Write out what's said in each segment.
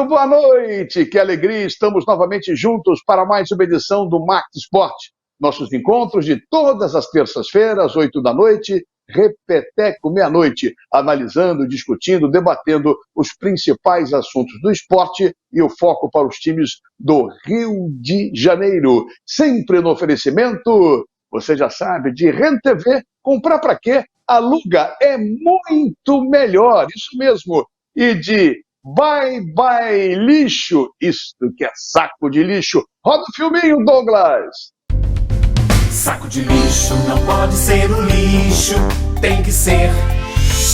boa noite, que alegria, estamos novamente juntos para mais uma edição do Max Esporte. Nossos encontros de todas as terças-feiras, 8 da noite, repeteco meia-noite, analisando, discutindo, debatendo os principais assuntos do esporte e o foco para os times do Rio de Janeiro. Sempre no oferecimento, você já sabe, de Rent TV, comprar para quê? Aluga é muito melhor, isso mesmo. E de Bye Bye Lixo, isto que é saco de lixo. Roda o filminho, Douglas. Saco de lixo não pode ser um lixo, tem que ser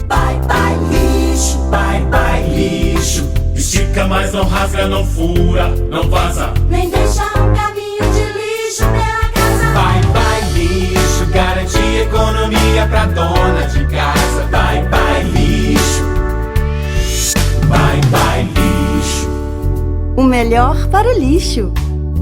Bye Bye Lixo, Bye Bye Lixo. Estica, mas não rasga, não fura, não vaza, nem deixa um caminho de lixo pela casa. Bye Bye Lixo, garante economia pra dona de casa. Bye Bye Lixo, Bye Bye Lixo. O melhor para o lixo.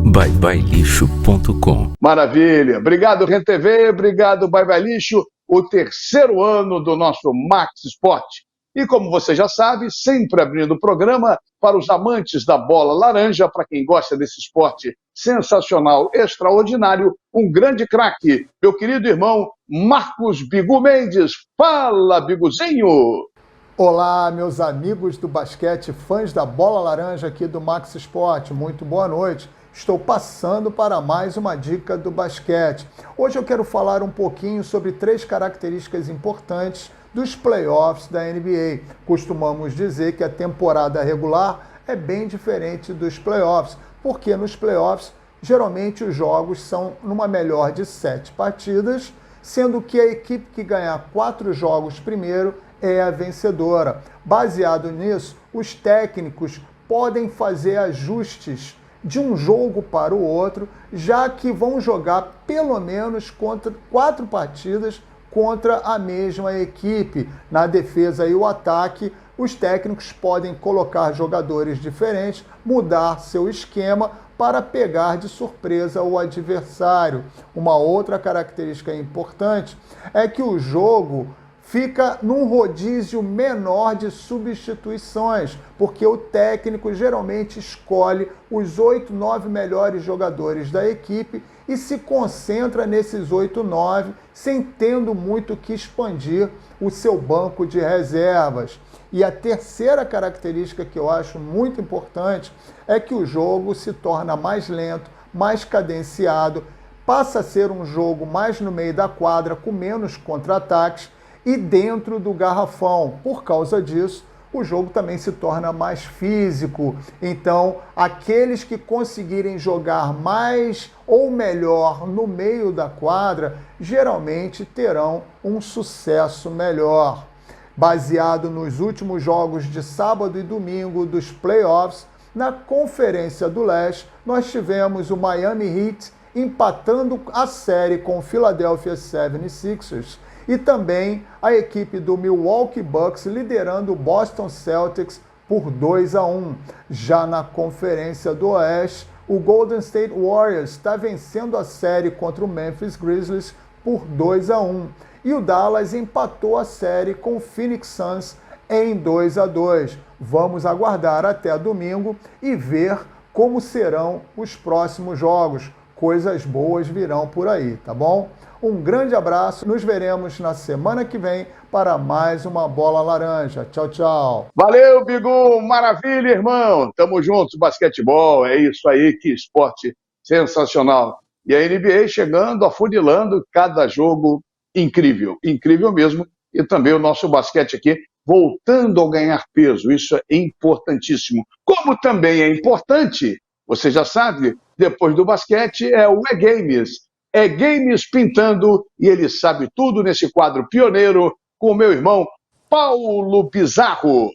byebyelixo.com. Maravilha. Obrigado, Rent TV. Obrigado, Bye Bye Lixo. O terceiro ano do nosso Max Esporte. E como você já sabe, sempre abrindo o programa para os amantes da bola laranja, para quem gosta desse esporte sensacional, extraordinário, um grande craque, meu querido irmão Marcos Bigu Mendes. Fala, Biguzinho! Olá, meus amigos do basquete, fãs da bola laranja aqui do Max Esporte. Muito boa noite. Estou passando para mais uma dica do basquete. Hoje eu quero falar um pouquinho sobre 3 características importantes dos playoffs da NBA. Costumamos dizer que a temporada regular é bem diferente dos playoffs, porque nos playoffs, geralmente os jogos são numa melhor de 7 partidas, sendo que a equipe que ganhar 4 jogos primeiro é a vencedora. Baseado nisso, os técnicos podem fazer ajustes de um jogo para o outro, já que vão jogar pelo menos 4 partidas contra a mesma equipe. Na defesa e o ataque, os técnicos podem colocar jogadores diferentes, mudar seu esquema para pegar de surpresa o adversário. Uma outra característica importante é que o jogo fica num rodízio menor de substituições, porque o técnico geralmente escolhe os 8, 9 melhores jogadores da equipe e se concentra nesses 8, 9, sem tendo muito que expandir o seu banco de reservas. E a terceira característica que eu acho muito importante é que o jogo se torna mais lento, mais cadenciado, passa a ser um jogo mais no meio da quadra, com menos contra-ataques, e dentro do garrafão. Por causa disso, o jogo também se torna mais físico. Então, aqueles que conseguirem jogar mais ou melhor no meio da quadra, geralmente terão um sucesso melhor. Baseado nos últimos jogos de sábado e domingo dos playoffs, na Conferência do Leste, nós tivemos o Miami Heat empatando a série com o Philadelphia 76ers, e também a equipe do Milwaukee Bucks liderando o Boston Celtics por 2-1. Já na Conferência do Oeste, o Golden State Warriors está vencendo a série contra o Memphis Grizzlies por 2-1. E o Dallas empatou a série com o Phoenix Suns em 2-2. Vamos aguardar até domingo e ver como serão os próximos jogos. Coisas boas virão por aí, tá bom? Um grande abraço, nos veremos na semana que vem para mais uma Bola Laranja. Tchau, tchau. Valeu, Bigu, maravilha, irmão. Tamo juntos, basquetebol, é isso aí, que esporte sensacional. E a NBA chegando, afunilando cada jogo incrível, incrível mesmo. E também o nosso basquete aqui voltando a ganhar peso, isso é importantíssimo. Como também é importante, você já sabe, depois do basquete é o E-Games. E-Games pintando, e ele sabe tudo nesse quadro pioneiro com o meu irmão Paulo Pizarro.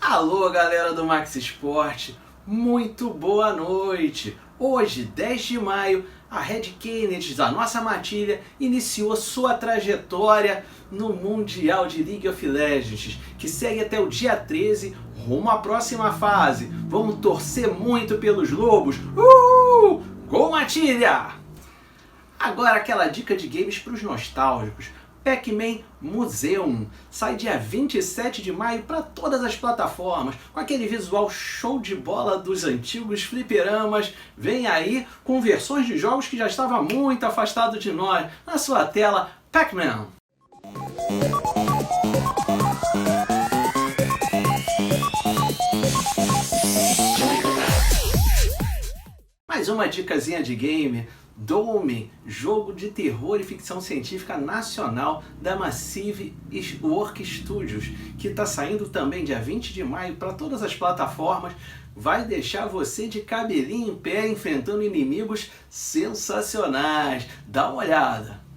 Alô, galera do Max Esporte, muito boa noite. Hoje, 10 de maio, a Red Kennedy, da nossa matilha, iniciou sua trajetória no Mundial de League of Legends, que segue até o dia 13, rumo à próxima fase. Vamos torcer muito pelos Lobos. Gol, matilha! Agora aquela dica de games para os nostálgicos. Pac-Man Museum. Sai dia 27 de maio para todas as plataformas, com aquele visual show de bola dos antigos fliperamas. Vem aí com versões de jogos que já estavam muito afastados de nós. Na sua tela, Pac-Man. Mais uma dicasinha de game. Dome, jogo de terror e ficção científica nacional da Massive Work Studios, que está saindo também dia 20 de maio para todas as plataformas. Vai deixar você de cabelinho em pé enfrentando inimigos sensacionais. Dá uma olhada.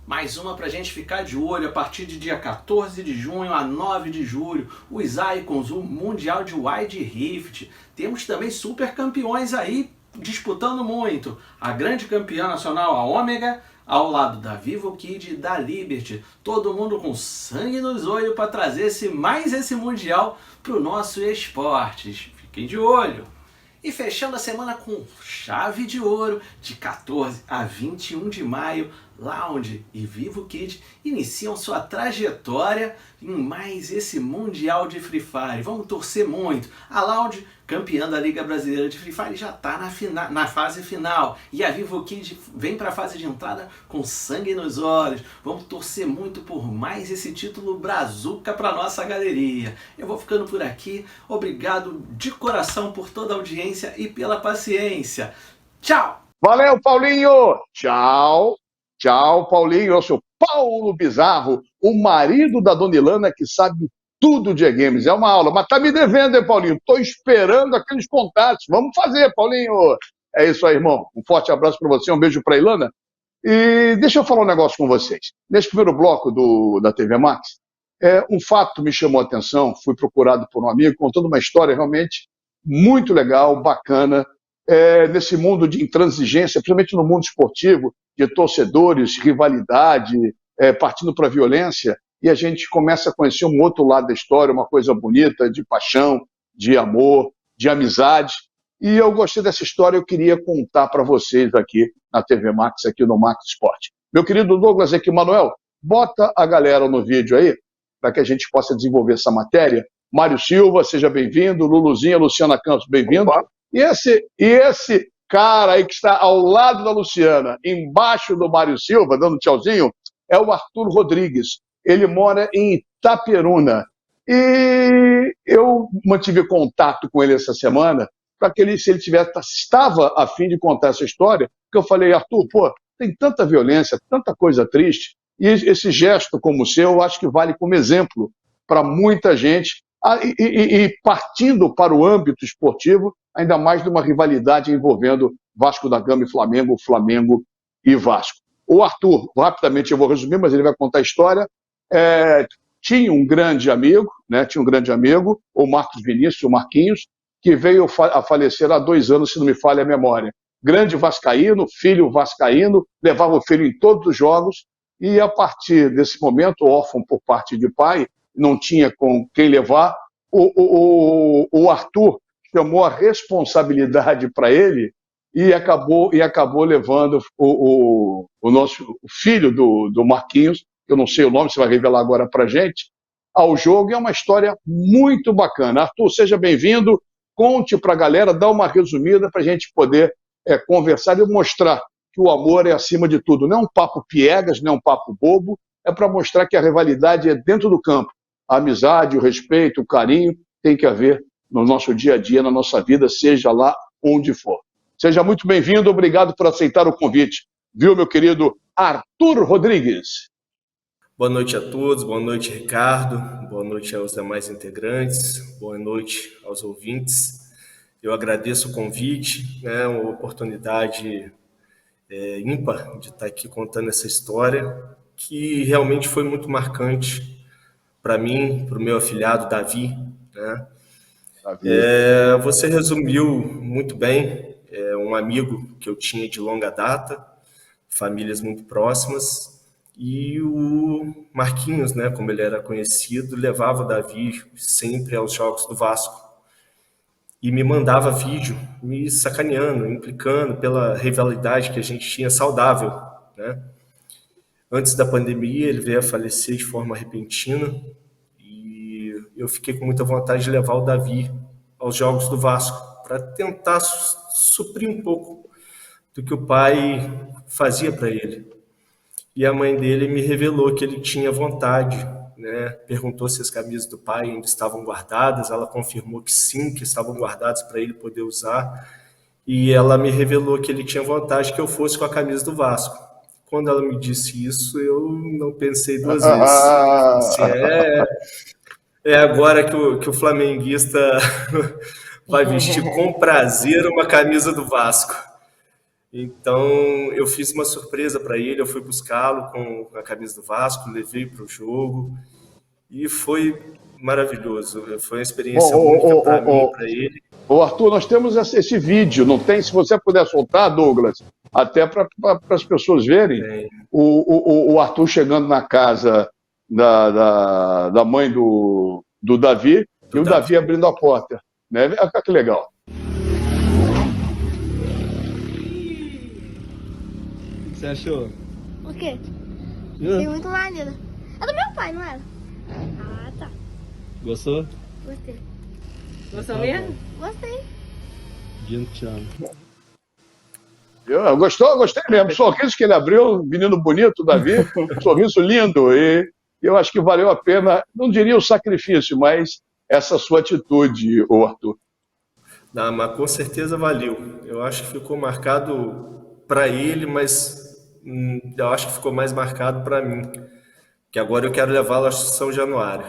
Mais uma pra gente ficar de olho a partir de dia 14 de junho a 9 de julho, os Icons, o Mundial de Wide Rift. Temos também super campeões aí disputando muito. A grande campeã nacional, a Ômega, ao lado da Vivo Kid e da Liberty. Todo mundo com sangue nos olhos para trazer mais esse Mundial pro nosso esportes. Fiquem de olho! E fechando a semana com chave de ouro, de 14 a 21 de maio, Lounge e Vivo Kid iniciam sua trajetória em mais esse Mundial de Free Fire. Vamos torcer muito. A Lounge, campeã da Liga Brasileira de Free Fire, já está na fase final. E a Vivo Kid vem para a fase de entrada com sangue nos olhos. Vamos torcer muito por mais esse título brazuca para nossa galeria. Eu vou ficando por aqui. Obrigado de coração por toda a audiência e pela paciência. Tchau! Valeu, Paulinho! Tchau! Tchau, Paulinho. Eu sou Paulo Bizarro, o marido da Dona Ilana, que sabe tudo de games. É uma aula, mas tá me devendo, hein, Paulinho? Tô esperando aqueles contatos. Vamos fazer, Paulinho. É isso aí, irmão. Um forte abraço para você, um beijo para Ilana. E deixa eu falar um negócio com vocês. Nesse primeiro bloco da TV Max, um fato me chamou a atenção. Fui procurado por um amigo contando uma história realmente muito legal, bacana, nesse mundo de intransigência, principalmente no mundo esportivo, de torcedores, rivalidade, partindo para a violência, e a gente começa a conhecer um outro lado da história, uma coisa bonita, de paixão, de amor, de amizade. E eu gostei dessa história, eu queria contar para vocês aqui na TV Max, aqui no Max Esporte. Meu querido Douglas aqui, Manuel, bota a galera no vídeo aí, para que a gente possa desenvolver essa matéria. Mário Silva, seja bem-vindo. Luluzinha, Luciana Campos, bem-vindo. E esse cara aí que está ao lado da Luciana, embaixo do Mário Silva, dando tchauzinho, é o Arthur Rodrigues. Ele mora em Itaperuna. E eu mantive contato com ele essa semana, para que ele, se ele estava a fim de contar essa história, que eu falei, Arthur, pô, tem tanta violência, tanta coisa triste, e esse gesto como o seu, eu acho que vale como exemplo para muita gente, e partindo para o âmbito esportivo, ainda mais de uma rivalidade envolvendo Vasco da Gama e Flamengo, Flamengo e Vasco. O Arthur, rapidamente eu vou resumir, mas ele vai contar a história, tinha um grande amigo, o Marcos Vinícius, o Marquinhos, que veio a falecer há 2 anos, se não me falha a memória. Grande vascaíno, filho vascaíno, levava o filho em todos os jogos, e a partir desse momento, órfão por parte de pai, não tinha com quem levar, o Arthur chamou a responsabilidade para ele e acabou levando o filho do Marquinhos, eu não sei o nome, você vai revelar agora para a gente, ao jogo. E é uma história muito bacana. Arthur, seja bem-vindo, conte para a galera, dá uma resumida para a gente poder conversar e mostrar que o amor é acima de tudo. Não é um papo piegas, não é um papo bobo, é para mostrar que a rivalidade é dentro do campo. A amizade, o respeito, o carinho tem que haver no nosso dia a dia, na nossa vida, seja lá onde for. Seja muito bem-vindo, obrigado por aceitar o convite. Viu, meu querido Arthur Rodrigues? Boa noite a todos, boa noite, Ricardo, boa noite aos demais integrantes, boa noite aos ouvintes. Eu agradeço o convite, uma oportunidade ímpar de estar aqui contando essa história, que realmente foi muito marcante para mim, para o meu afilhado Davi, Davi. Você resumiu muito bem. Um amigo que eu tinha de longa data, famílias muito próximas, e o Marquinhos, né, como ele era conhecido, levava o Davi sempre aos jogos do Vasco e me mandava vídeo, me sacaneando, implicando pela rivalidade que a gente tinha saudável, né? Antes da pandemia, ele veio a falecer de forma repentina e eu fiquei com muita vontade de levar o Davi aos jogos do Vasco para tentar suprir um pouco do que o pai fazia para ele. E a mãe dele me revelou que ele tinha vontade, né? Perguntou se as camisas do pai ainda estavam guardadas, ela confirmou que sim, que estavam guardadas para ele poder usar, e ela me revelou que ele tinha vontade que eu fosse com a camisa do Vasco. Quando ela me disse isso, eu não pensei duas vezes. Assim, é agora que o flamenguista vai vestir com prazer uma camisa do Vasco. Então, eu fiz uma surpresa para ele, eu fui buscá-lo com a camisa do Vasco, levei para o jogo e foi maravilhoso. Foi uma experiência única para mim e para ele. Ô, Arthur, nós temos esse vídeo, não tem? Se você puder soltar, Douglas, até para as pessoas verem o Arthur chegando na casa da mãe do Davi e o Davi abrindo a porta. Né? Olha que legal. O que você achou? O quê? Tem muito maneiro. É do meu pai, não é? Ah, tá. Gostou? Gostei. Gostou mesmo? Gostei. Dino te amo. Gostei mesmo. Sorriso que ele abriu, menino bonito, Davi, sorriso lindo. E eu acho que valeu a pena, não diria o sacrifício, mas essa sua atitude, ô Arthur. Não, mas com certeza valeu. Eu acho que ficou marcado para ele, mas eu acho que ficou mais marcado para mim. Que agora eu quero levá-lo a São Januário.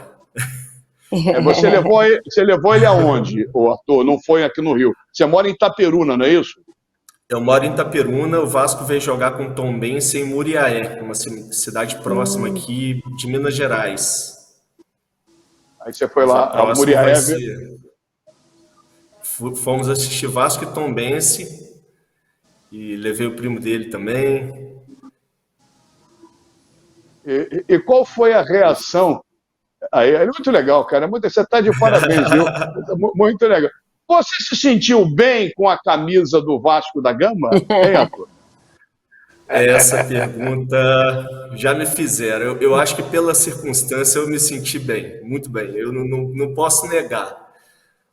Você levou ele aonde, ô Arthur? Não foi aqui no Rio. Você mora em Itaperuna, não é isso? Eu moro em Itaperuna, o Vasco veio jogar com o Tombense em Muriaé, uma cidade próxima aqui de Minas Gerais. Aí você foi lá, a Muriaé. Fomos assistir Vasco e Tombense e levei o primo dele também. E qual foi a reação? Aí é muito legal, cara. Você está de parabéns, viu? Muito legal. Você se sentiu bem com a camisa do Vasco da Gama? Hein, Arthur? Essa pergunta já me fizeram. Eu acho que pela circunstância eu me senti bem, muito bem. Eu não posso negar.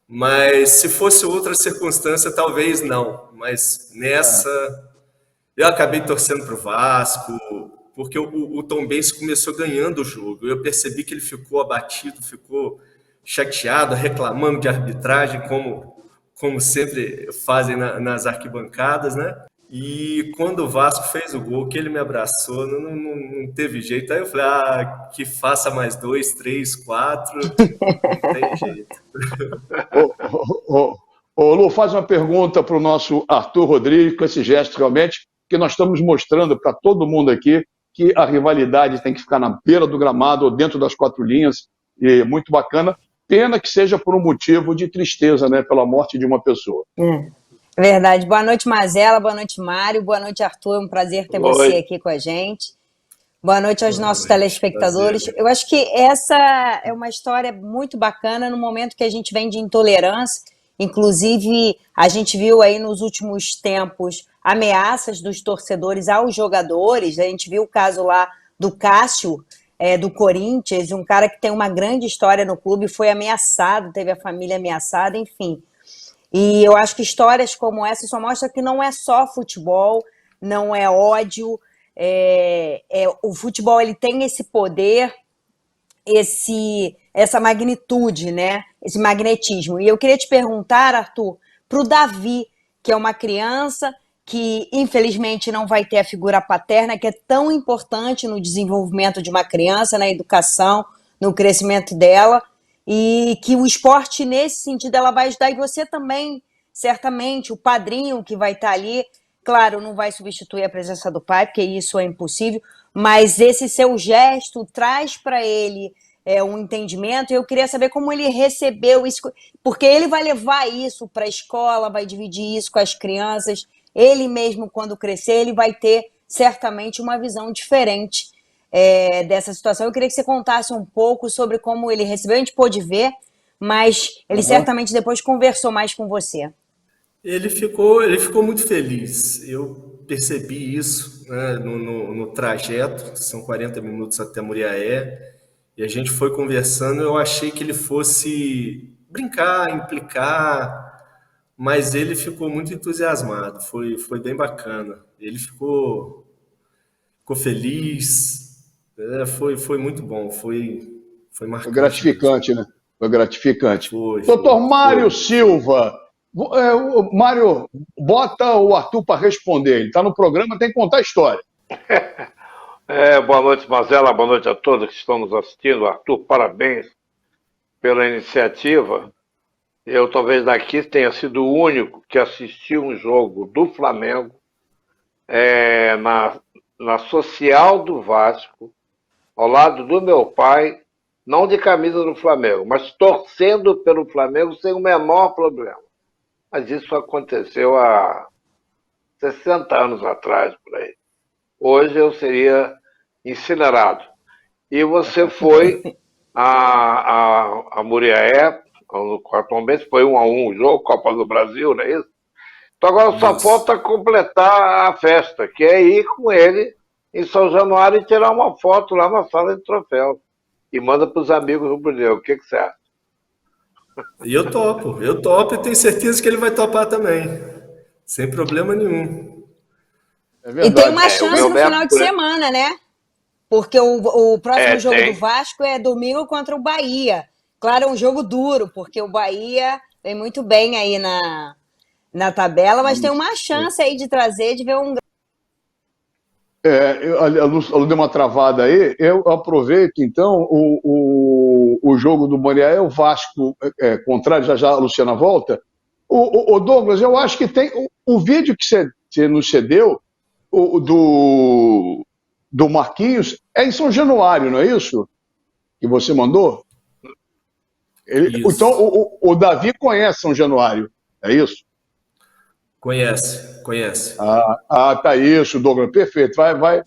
Mas se fosse outra circunstância, talvez não. Mas nessa, eu acabei torcendo para o Vasco, porque o Tombense começou ganhando o jogo. Eu percebi que ele ficou abatido, ficou chateado, reclamando de arbitragem, como sempre fazem nas arquibancadas, né? E quando o Vasco fez o gol, que ele me abraçou, não teve jeito. Aí eu falei, que faça mais 2, 3, 4, não tem jeito. Lu, faz uma pergunta para o nosso Arthur Rodrigues, com esse gesto realmente, que nós estamos mostrando para todo mundo aqui que a rivalidade tem que ficar na beira do gramado ou dentro das 4 linhas, e muito bacana. Pena que seja por um motivo de tristeza, né, pela morte de uma pessoa. Verdade. Boa noite, Mazela. Boa noite, Mário. Boa noite, Arthur. É um prazer ter você aqui com a gente. Boa noite aos nossos telespectadores. Prazer. Eu acho que essa é uma história muito bacana no momento que a gente vem de intolerância. Inclusive, a gente viu aí nos últimos tempos ameaças dos torcedores aos jogadores. A gente viu o caso lá do Cássio, do Corinthians, um cara que tem uma grande história no clube, foi ameaçado, teve a família ameaçada, enfim. E eu acho que histórias como essa só mostram que não é só futebol, não é ódio, o futebol ele tem esse poder, essa magnitude, né? Esse magnetismo. E eu queria te perguntar, Arthur, para o Davi, que é uma criança que infelizmente não vai ter a figura paterna, que é tão importante no desenvolvimento de uma criança, na educação, no crescimento dela, e que o esporte, nesse sentido, ela vai ajudar, e você também, certamente, o padrinho que vai estar ali, claro, não vai substituir a presença do pai, porque isso é impossível, mas esse seu gesto traz para ele um entendimento, e eu queria saber como ele recebeu isso, porque ele vai levar isso para a escola, vai dividir isso com as crianças, ele mesmo, quando crescer, ele vai ter certamente uma visão diferente dessa situação. Eu queria que você contasse um pouco sobre como ele recebeu, a gente pôde ver, mas ele certamente depois conversou mais com você. Ele ficou muito feliz. Eu percebi isso, né, no trajeto, são 40 minutos até Muriaé, e a gente foi conversando. Eu achei que ele fosse brincar, implicar, mas ele ficou muito entusiasmado, foi bem bacana. Ele ficou feliz, foi muito bom, foi marcante. Foi gratificante, né? Foi gratificante. Foi, Doutor Mário Silva. Mário, bota o Arthur para responder. Ele está no programa, tem que contar a história. Boa noite, Mazela. Boa noite a todos que estão nos assistindo. Arthur, parabéns pela iniciativa. Eu talvez daqui tenha sido o único que assistiu um jogo do Flamengo na Social do Vasco, ao lado do meu pai, não de camisa do Flamengo, mas torcendo pelo Flamengo sem o menor problema. Mas isso aconteceu há 60 anos atrás, por aí. Hoje eu seria incinerado. E você foi a Muriaé, no Tombense, foi 1-1 o jogo, Copa do Brasil, não é isso? Então agora só falta completar a festa, que é ir com ele em São Januário e tirar uma foto lá na sala de troféu. E manda para os amigos rubro-negros. O que você acha? E eu topo e tenho certeza que ele vai topar também, sem problema nenhum. E tem uma chance no final de semana, né? Porque o próximo jogo do Vasco é domingo contra o Bahia. Claro, é um jogo duro, porque o Bahia vem muito bem aí na tabela, mas tem uma chance aí de ver um... A Lu deu uma travada aí. Eu aproveito, então, o jogo do Muriaé, o Vasco contrário, já a Luciana volta. O Douglas, eu acho que tem o vídeo que você nos cedeu, do Marquinhos, é em São Januário, não é isso? Que você mandou? Então, o Davi conhece São Januário, é isso? Conhece. Tá isso, Douglas, perfeito. Vai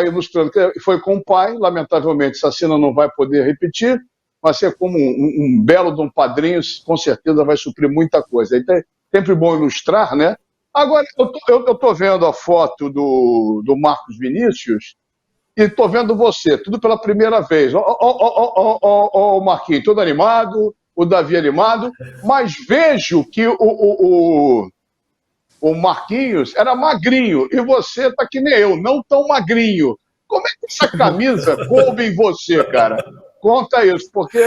ilustrando. Foi com o pai, lamentavelmente, essa cena não vai poder repetir, mas ser como um belo de um padrinho, com certeza vai suprir muita coisa. Então, é sempre bom ilustrar, né? Agora, eu tô vendo a foto do Marcos Vinícius e estou vendo você, tudo pela primeira vez. O Marquinhos, todo animado, o Davi animado, mas vejo que o Marquinhos era magrinho e você tá que nem eu, não tão magrinho. Como é que essa camisa coube em você, cara? Conta isso, porque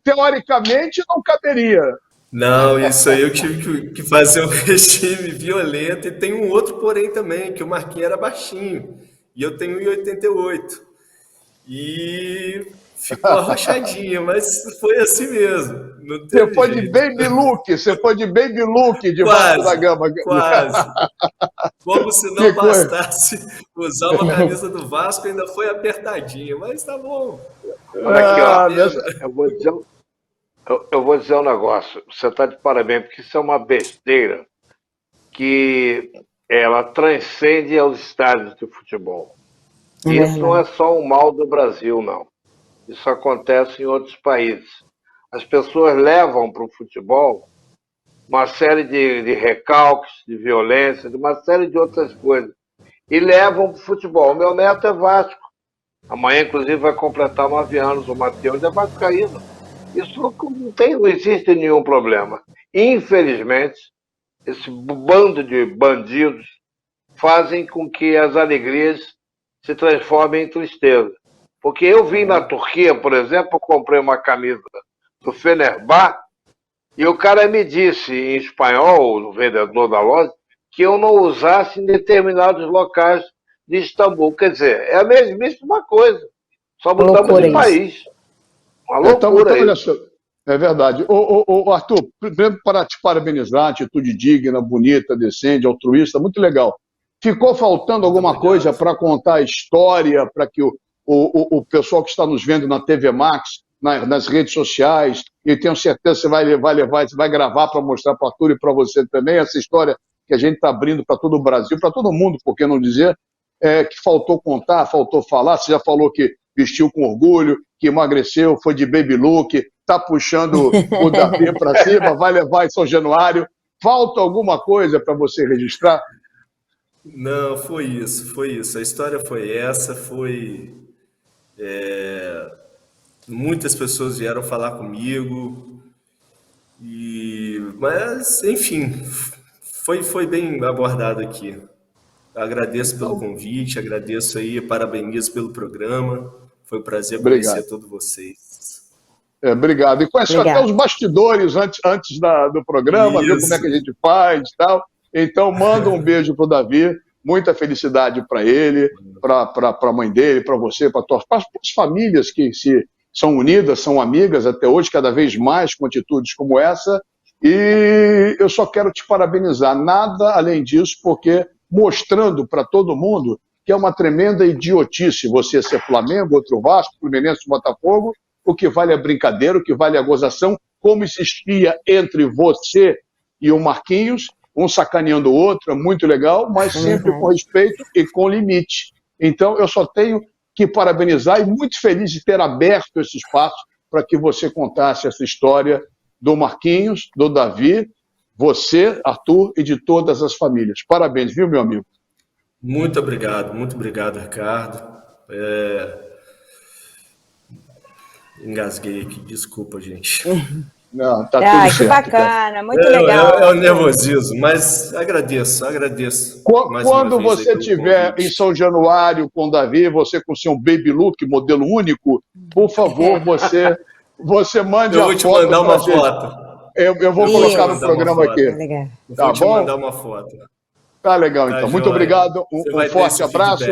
teoricamente não caberia. Não, isso aí eu tive que fazer um regime violento, e tem um outro porém também, que o Marquinhos era baixinho, e eu tenho 1,88. E ficou arrochadinho, mas foi assim mesmo. Você foi de baby look debaixo da gama. Quase. Como se não bastasse usar uma camisa do Vasco, ainda foi apertadinho, mas tá bom. Eu vou dizer um negócio. Você está de parabéns, porque isso é uma besteira que ela transcende aos estádios de futebol. Isso não é só um mal do Brasil, não. Isso acontece em outros países. As pessoas levam para o futebol uma série de recalques, de violência, de uma série de outras coisas. E levam para o futebol. O meu neto é Vasco. Amanhã, inclusive, vai completar 9 anos. O Matheus é vascaíno. Isso não existe nenhum problema. Infelizmente, esse bando de bandidos fazem com que as alegrias se transformem em tristeza. Porque eu vim na Turquia, por exemplo, eu comprei uma camisa do Fenerbahçe e o cara me disse em espanhol, o vendedor da loja, que eu não usasse em determinados locais de Istambul. Quer dizer, é a mesmíssima coisa. Só mudamos de país. Uma loucura olha só, é verdade. Arthur, primeiro para te parabenizar, atitude digna, bonita, decente, altruísta, muito legal. Ficou faltando alguma coisa para contar a história, para que o pessoal que está nos vendo na TV Max, nas redes sociais, e tenho certeza que você vai levar, você vai gravar para mostrar para o Arthur e para você também, essa história que a gente está abrindo para todo o Brasil, para todo mundo, por que não dizer, que faltou contar, faltou falar. Você já falou que vestiu com orgulho, que emagreceu, foi de baby look, está puxando o Davi para cima, vai levar em São Januário. Falta alguma coisa para você registrar? Não, foi isso. A história foi essa, muitas pessoas vieram falar comigo, mas, enfim, foi bem abordado aqui. Agradeço pelo convite, agradeço aí, parabenizo pelo programa. Foi um prazer conhecer todos vocês. Obrigado. E conheceu até os bastidores antes do programa, ver como é que a gente faz e tal. Então, manda um beijo para o Davi, muita felicidade para ele, para a mãe dele, para você, para as famílias que são unidas, são amigas até hoje, cada vez mais com atitudes como essa. E eu só quero te parabenizar, nada além disso, porque mostrando para todo mundo que é uma tremenda idiotice você ser Flamengo, outro Vasco, Fluminense, Botafogo. O que vale é brincadeira, o que vale é a gozação, como existia entre você e o Marquinhos, um sacaneando o outro, é muito legal, mas sempre com respeito e com limite. Então, eu só tenho que parabenizar e muito feliz de ter aberto esse espaço para que você contasse essa história do Marquinhos, do Davi, você, Arthur, e de todas as famílias. Parabéns, viu, meu amigo? Muito obrigado, Ricardo. Engasguei aqui, desculpa, gente. Não, tá tudo que certo, bacana, muito legal. É o nervosismo, mas agradeço. Quando você estiver em São Januário com o Davi, você com seu baby look, modelo único, por favor, você mande a foto. Eu vou te mandar uma foto. Eu vou colocar no programa aqui. Tá bom? Vou te mandar uma foto. Tá legal, então. Muito obrigado. Um forte abraço.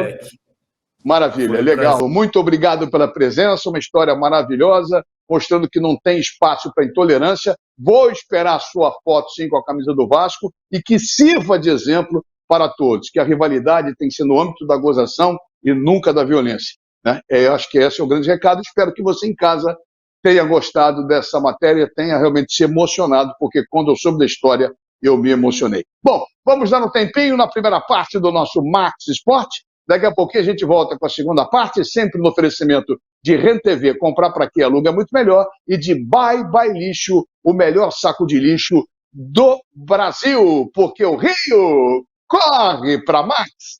Maravilha, legal. Muito obrigado pela presença, uma história maravilhosa, mostrando que não tem espaço para intolerância. Vou esperar a sua foto, sim, com a camisa do Vasco, e que sirva de exemplo para todos, que a rivalidade tem que ser no âmbito da gozação e nunca da violência, né? Eu acho que esse é o grande recado. Espero que você em casa tenha gostado dessa matéria, tenha realmente se emocionado, porque quando eu soube da história, eu me emocionei. Bom, vamos dar um tempinho na primeira parte do nosso Max Esporte. Daqui a pouquinho a gente volta com a segunda parte, sempre no oferecimento de RenTV, comprar para quem aluga é muito melhor, e de Bye Bye Lixo, o melhor saco de lixo do Brasil, porque o Rio corre para Max.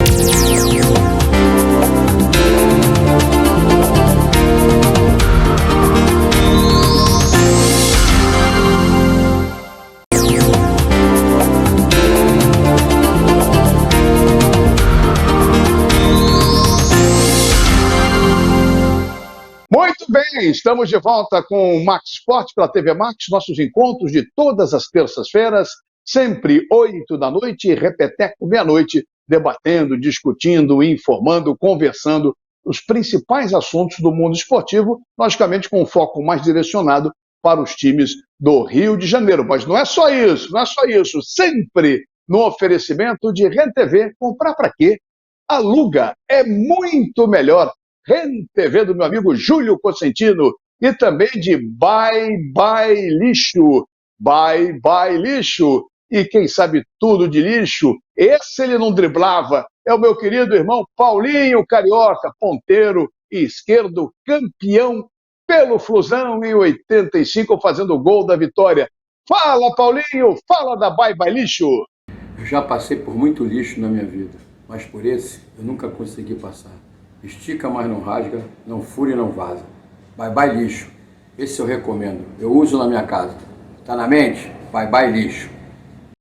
Muito bem, estamos de volta com o Max Esporte pela TV Max, nossos encontros de todas as terças-feiras, sempre 8 da noite e repeteco meia-noite, debatendo, discutindo, informando, conversando os principais assuntos do mundo esportivo, logicamente com um foco mais direcionado para os times do Rio de Janeiro. Mas não é só isso, sempre no oferecimento de RenTV, comprar para quê? Aluga, é muito melhor. RenTV do meu amigo Júlio Cosentino e também de Bye Bye Lixo. Bye Bye Lixo. E quem sabe tudo de lixo, esse ele não driblava. É o meu querido irmão Paulinho Carioca, ponteiro e esquerdo, campeão pelo Flusão em 85, fazendo o gol da vitória. Fala, Paulinho, fala da Bye Bye Lixo. Eu já passei por muito lixo na minha vida, mas por esse eu nunca consegui passar. Estica, mas não rasga, não fura e não vaza. Bye Bye Lixo. Esse eu recomendo. Eu uso na minha casa. Tá na mente? Bye Bye Lixo.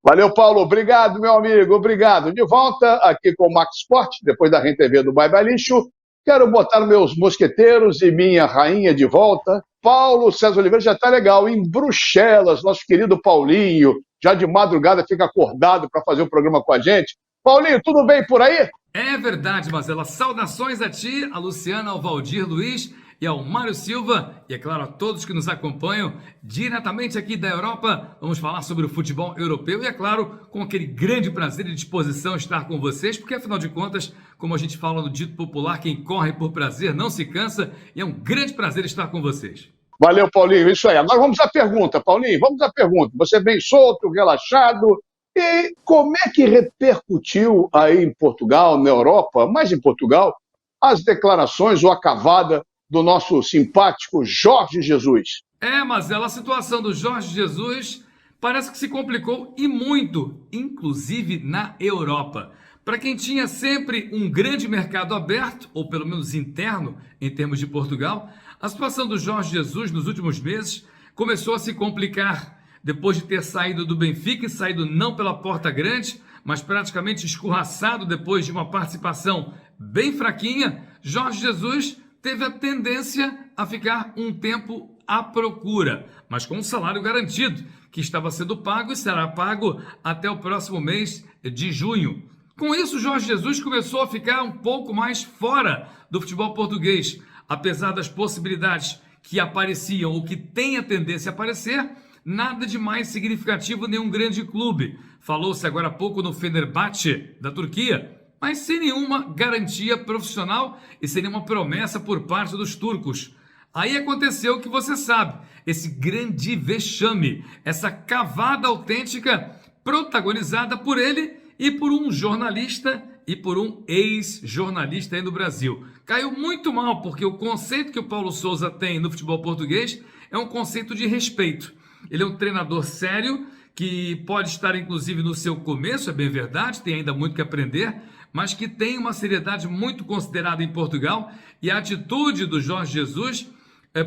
Valeu, Paulo. Obrigado, meu amigo. Obrigado. De volta aqui com o Max Esporte, depois da RenTV do Bye Bye Lixo. Quero botar meus mosqueteiros e minha rainha de volta. Paulo César Oliveira já está legal. Em Bruxelas, nosso querido Paulinho, já de madrugada fica acordado para fazer o programa com a gente. Paulinho, tudo bem por aí? É verdade, Mazela. Saudações a ti, a Luciana, ao Valdir Luiz e e ao Mário Silva, e é claro a todos que nos acompanham diretamente aqui da Europa. Vamos falar sobre o futebol europeu e, é claro, com aquele grande prazer e disposição estar com vocês, porque afinal de contas, como a gente fala no dito popular, quem corre por prazer não se cansa, e é um grande prazer estar com vocês. Valeu, Paulinho. Isso aí. Agora vamos à pergunta, Paulinho. Vamos à pergunta. Você é bem solto, relaxado. E como é que repercutiu aí em Portugal, na Europa, mais em Portugal, as declarações ou a cavada do nosso simpático Jorge Jesus? Mas a situação do Jorge Jesus parece que se complicou e muito, inclusive na Europa. Para quem tinha sempre um grande mercado aberto, ou pelo menos interno, em termos de Portugal, a situação do Jorge Jesus nos últimos meses começou a se complicar. Depois de ter saído do Benfica e saído não pela porta grande, mas praticamente escorraçado depois de uma participação bem fraquinha, Jorge Jesus teve a tendência a ficar um tempo à procura, mas com um salário garantido, que estava sendo pago e será pago até o próximo mês de junho. Com isso, Jorge Jesus começou a ficar um pouco mais fora do futebol português, apesar das possibilidades que apareciam ou que têm a tendência a aparecer, nada de mais significativo em nenhum grande clube. Falou-se agora há pouco no Fenerbahçe da Turquia, mas sem nenhuma garantia profissional e sem nenhuma promessa por parte dos turcos. Aí aconteceu o que você sabe, esse grande vexame, essa cavada autêntica protagonizada por ele e por um jornalista e por um ex-jornalista aí no Brasil. Caiu muito mal, porque o conceito que o Paulo Sousa tem no futebol português é um conceito de respeito. Ele é um treinador sério, que pode estar inclusive no seu começo, é bem verdade, tem ainda muito que aprender, mas que tem uma seriedade muito considerada em Portugal, e a atitude do Jorge Jesus,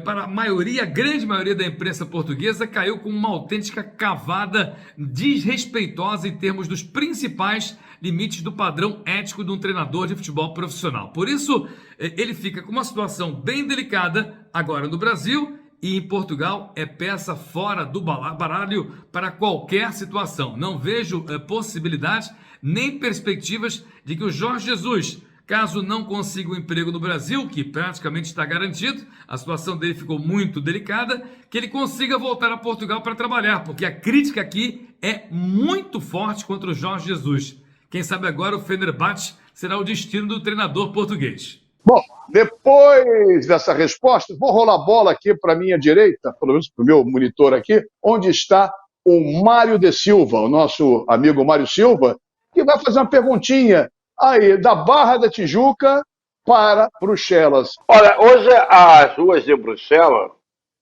para a maioria, a grande maioria da imprensa portuguesa, caiu com uma autêntica cavada desrespeitosa em termos dos principais limites do padrão ético de um treinador de futebol profissional. Por isso, ele fica com uma situação bem delicada agora no Brasil, e em Portugal é peça fora do baralho para qualquer situação. Não vejo possibilidade nem perspectivas de que o Jorge Jesus, caso não consiga um emprego no Brasil, que praticamente está garantido, a situação dele ficou muito delicada, que ele consiga voltar a Portugal para trabalhar, porque a crítica aqui é muito forte contra o Jorge Jesus. Quem sabe agora o Fenerbahçe será o destino do treinador português. Bom, depois dessa resposta, vou rolar a bola aqui para a minha direita, pelo menos para o meu monitor aqui, onde está o Mário de Silva, o nosso amigo Mário Silva, que vai fazer uma perguntinha aí da Barra da Tijuca para Bruxelas. Olha, hoje as ruas de Bruxelas,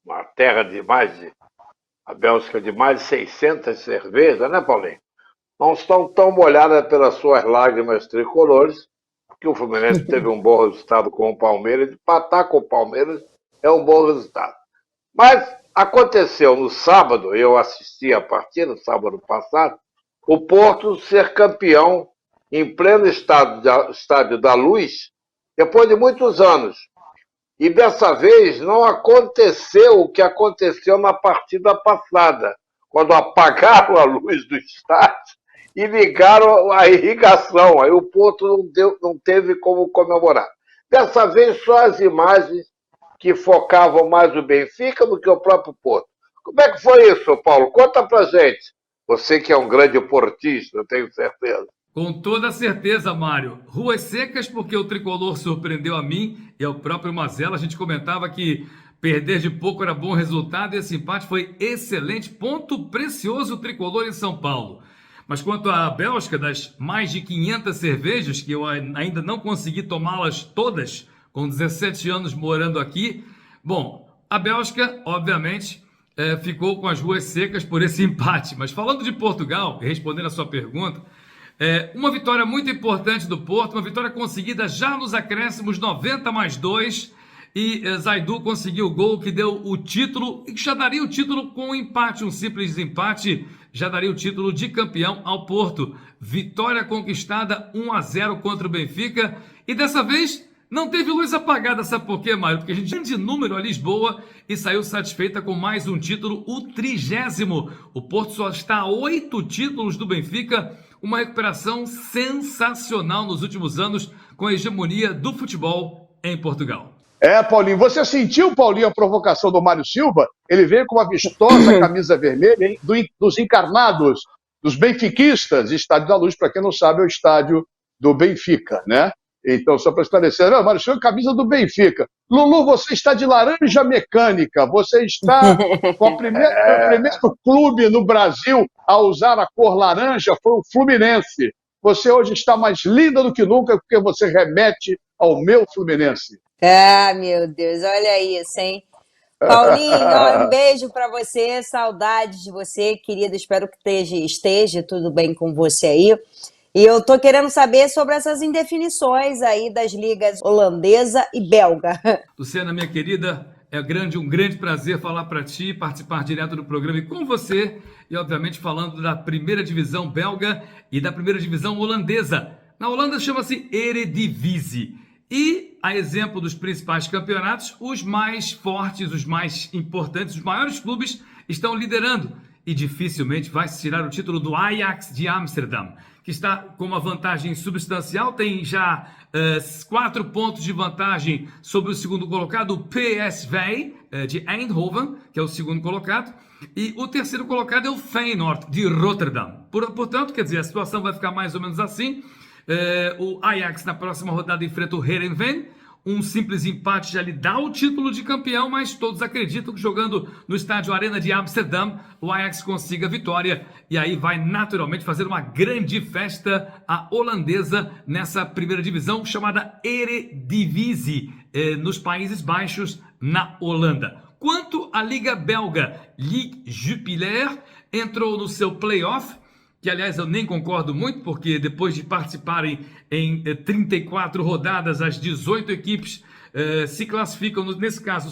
uma terra de a Bélgica de mais de 600 cervejas, né, Paulinho? Não estão tão molhadas pelas suas lágrimas tricolores, que o Fluminense teve um bom resultado com o Palmeiras, empatar com o Palmeiras é um bom resultado. Mas aconteceu no sábado, eu assisti a partida, no sábado passado, o Porto ser campeão em pleno estádio da Luz, depois de muitos anos. E dessa vez não aconteceu o que aconteceu na partida passada, quando apagaram a luz do estádio e ligaram a irrigação. Aí o Porto não teve como comemorar. Dessa vez, só as imagens que focavam mais o Benfica do que o próprio Porto. Como é que foi isso, Paulo? Conta pra gente. Você que é um grande portista, eu tenho certeza. Com toda certeza, Mário. Ruas secas, porque o tricolor surpreendeu a mim e ao próprio Mazella. A gente comentava que perder de pouco era bom resultado e esse empate foi excelente. Ponto precioso o tricolor em São Paulo. Mas quanto à Bélgica, das mais de 500 cervejas, que eu ainda não consegui tomá-las todas, com 17 anos morando aqui, bom, a Bélgica, obviamente, ficou com as ruas secas por esse empate. Mas falando de Portugal, respondendo a sua pergunta, uma vitória muito importante do Porto, uma vitória conseguida já nos acréscimos 90+2, e Zaidu conseguiu o gol que deu o título, e que já daria o título com um empate, um simples empate, já daria o título de campeão ao Porto. Vitória conquistada 1-0 contra o Benfica, e dessa vez não teve luz apagada, sabe por quê, Mário? Porque a gente de número a Lisboa e saiu satisfeita com mais um título, o 30º. O Porto só está a 8 títulos do Benfica, uma recuperação sensacional nos últimos anos com a hegemonia do futebol em Portugal. Paulinho, você sentiu, Paulinho, a provocação do Mário Silva? Ele veio com uma vistosa camisa vermelha dos encarnados, dos benfiquistas. Estádio da Luz, para quem não sabe, é o estádio do Benfica, né? Então, só para esclarecer, Mário Silva, camisa do Benfica. Lulu, você está de laranja mecânica, você está com o primeiro clube no Brasil a usar a cor laranja, foi o Fluminense. Você hoje está mais linda do que nunca, porque você remete ao meu Fluminense. Ah, meu Deus, olha isso, hein? Paulinho, ó, um beijo para você, saudades de você, querido, espero que esteja tudo bem com você aí. E eu tô querendo saber sobre essas indefinições aí das ligas holandesa e belga. Luciana, minha querida, é um grande prazer falar para ti, participar direto do programa e com você, e obviamente falando da primeira divisão belga e da primeira divisão holandesa. Na Holanda chama-se Eredivisie. E, a exemplo dos principais campeonatos, os mais fortes, os mais importantes, os maiores clubes estão liderando. E dificilmente vai se tirar o título do Ajax de Amsterdam, que está com uma vantagem substancial, tem já 4 pontos de vantagem sobre o segundo colocado, o PSV de Eindhoven, que é o segundo colocado, e o terceiro colocado é o Feyenoord de Rotterdam. Portanto, quer dizer, a situação vai ficar mais ou menos assim. O Ajax na próxima rodada enfrenta o Heerenveen. Um simples empate já lhe dá o título de campeão, mas todos acreditam que jogando no estádio Arena de Amsterdam, o Ajax consiga a vitória e aí vai naturalmente fazer uma grande festa a holandesa nessa primeira divisão chamada Eredivisie, nos Países Baixos, na Holanda. Quanto à Liga Belga, Ligue Jupiler entrou no seu playoff, que aliás eu nem concordo muito, porque depois de participarem em 34 rodadas, as 18 equipes se classificam, nesse caso,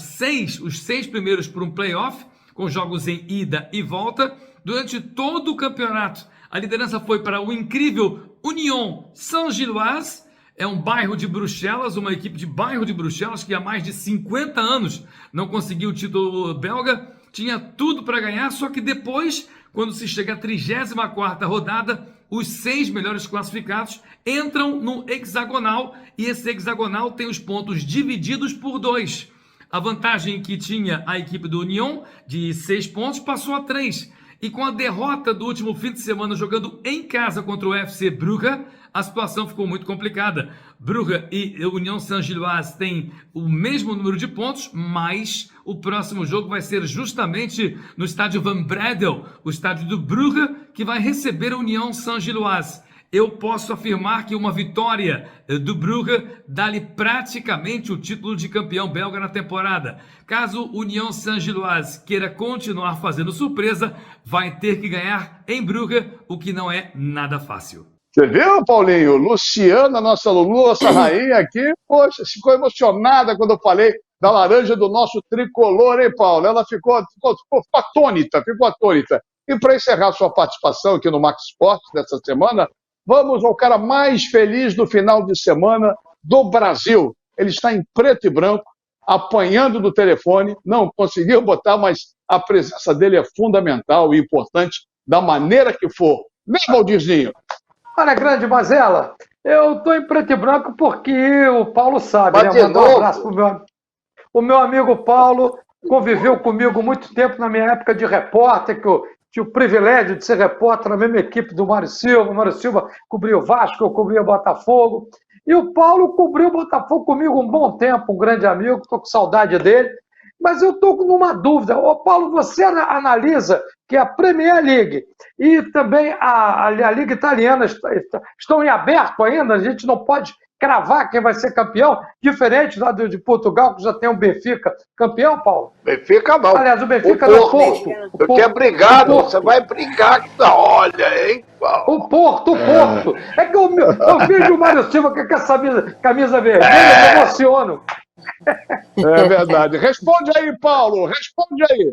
os 6 primeiros por um playoff, com jogos em ida e volta. Durante todo o campeonato, a liderança foi para o incrível Union Saint-Gilloise, é um bairro de Bruxelas, uma equipe de bairro de Bruxelas que há mais de 50 anos não conseguiu o título belga, tinha tudo para ganhar, só que depois, quando se chega à 34ª rodada, os 6 melhores classificados entram no hexagonal e esse hexagonal tem os pontos divididos por 2. A vantagem que tinha a equipe do Union de 6 pontos passou a 3. E com a derrota do último fim de semana jogando em casa contra o FC Brugge, a situação ficou muito complicada. Brugge e Union Saint-Gilloise têm o mesmo número de pontos, mas o próximo jogo vai ser justamente no estádio Van Breydel, o estádio do Brugge, que vai receber a Union Saint-Gilloise. Eu posso afirmar que uma vitória do Brugge dá-lhe praticamente o título de campeão belga na temporada. Caso Union Saint-Gilloise queira continuar fazendo surpresa, vai ter que ganhar em Brugge, o que não é nada fácil. Você viu, Paulinho? Luciana, nossa Lulu, nossa rainha aqui, poxa, ficou emocionada quando eu falei da laranja do nosso tricolor, hein, Paulo? Ela ficou atônita. E para encerrar sua participação aqui no Max Esportes dessa semana, vamos ao cara mais feliz do final de semana do Brasil. Ele está em preto e branco, apanhando do telefone, não conseguiu botar, mas a presença dele é fundamental e importante, da maneira que for. Né, Valdirzinho? Olha, grande Mazela, eu estou em preto e branco porque o Paulo sabe, né? Mandar um abraço pro o meu amigo Paulo, conviveu comigo muito tempo na minha época de repórter, que eu tinha o privilégio de ser repórter na mesma equipe do Mário Silva. O Mário Silva cobria o Vasco, eu cobria o Botafogo. E o Paulo cobriu o Botafogo comigo um bom tempo, um grande amigo, estou com saudade dele. Mas eu estou numa dúvida. Ô, Paulo, você analisa que a Premier League e também a Liga Italiana estão em aberto ainda, a gente não pode cravar quem vai ser campeão, diferente lá de Portugal, que já tem o Benfica campeão, Paulo? Benfica não. Aliás, o Benfica não. Porto. Eu tinha brigado, você vai brigar. Olha, hein, Paulo? O Porto. É que eu vejo o Mário Silva com essa camisa vermelha, eu me emociono. É verdade. Responde aí, Paulo, responde aí.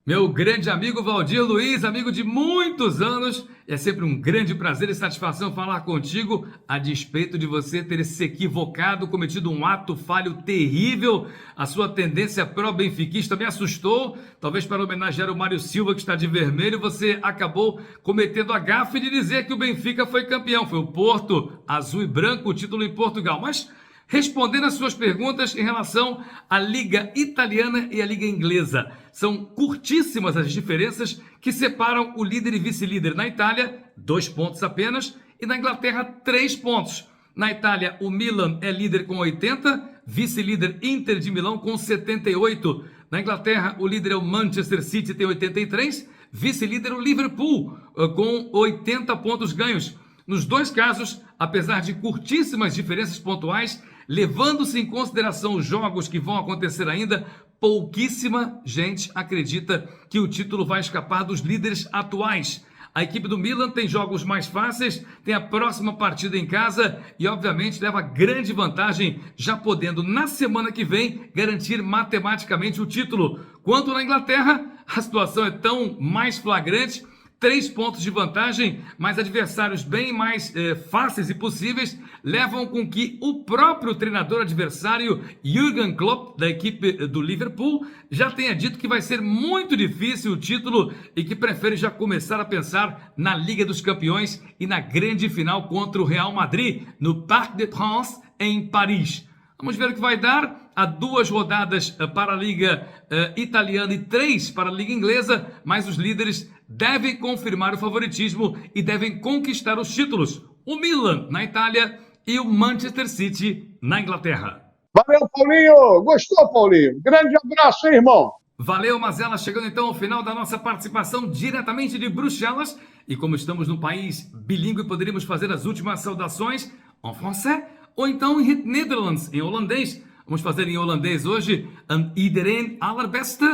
Meu grande amigo Valdir Luiz, amigo de muitos anos, é sempre um grande prazer e satisfação falar contigo, a despeito de você ter se equivocado, cometido um ato falho terrível. A sua tendência pró-benfiquista me assustou, talvez para homenagear o Mário Silva, que está de vermelho, você acabou cometendo a gafe de dizer que o Benfica foi campeão, foi o Porto, azul e branco, o título em Portugal, mas respondendo as suas perguntas em relação à Liga Italiana e à Liga Inglesa. São curtíssimas as diferenças que separam o líder e vice-líder. Na Itália, 2 pontos apenas, e na Inglaterra, 3 pontos. Na Itália, o Milan é líder com 80, vice-líder Inter de Milão com 78. Na Inglaterra, o líder é o Manchester City, tem 83, vice-líder o Liverpool, com 80 pontos ganhos. Nos dois casos, apesar de curtíssimas diferenças pontuais, levando-se em consideração os jogos que vão acontecer ainda, pouquíssima gente acredita que o título vai escapar dos líderes atuais. A equipe do Milan tem jogos mais fáceis, tem a próxima partida em casa e, obviamente, leva grande vantagem, já podendo, na semana que vem, garantir matematicamente o título. Quanto na Inglaterra, a situação é tão mais flagrante, 3 pontos de vantagem, mas adversários bem mais fáceis e possíveis levam com que o próprio treinador adversário, Jürgen Klopp, da equipe do Liverpool, já tenha dito que vai ser muito difícil o título e que prefere já começar a pensar na Liga dos Campeões e na grande final contra o Real Madrid, no Parc des Princes, em Paris. Vamos ver o que vai dar. Há 2 rodadas para a Liga Italiana e 3 para a Liga Inglesa, mas os líderes devem confirmar o favoritismo e devem conquistar os títulos. O Milan na Itália e o Manchester City na Inglaterra. Valeu, Paulinho! Gostou, Paulinho? Grande abraço, hein, irmão? Valeu, Mazela. Chegando então ao final da nossa participação diretamente de Bruxelas. E como estamos num país bilíngue, poderíamos fazer as últimas saudações em francês ou então em Netherlands, em holandês. Vamos fazer em holandês hoje. Iedereen allerbeste.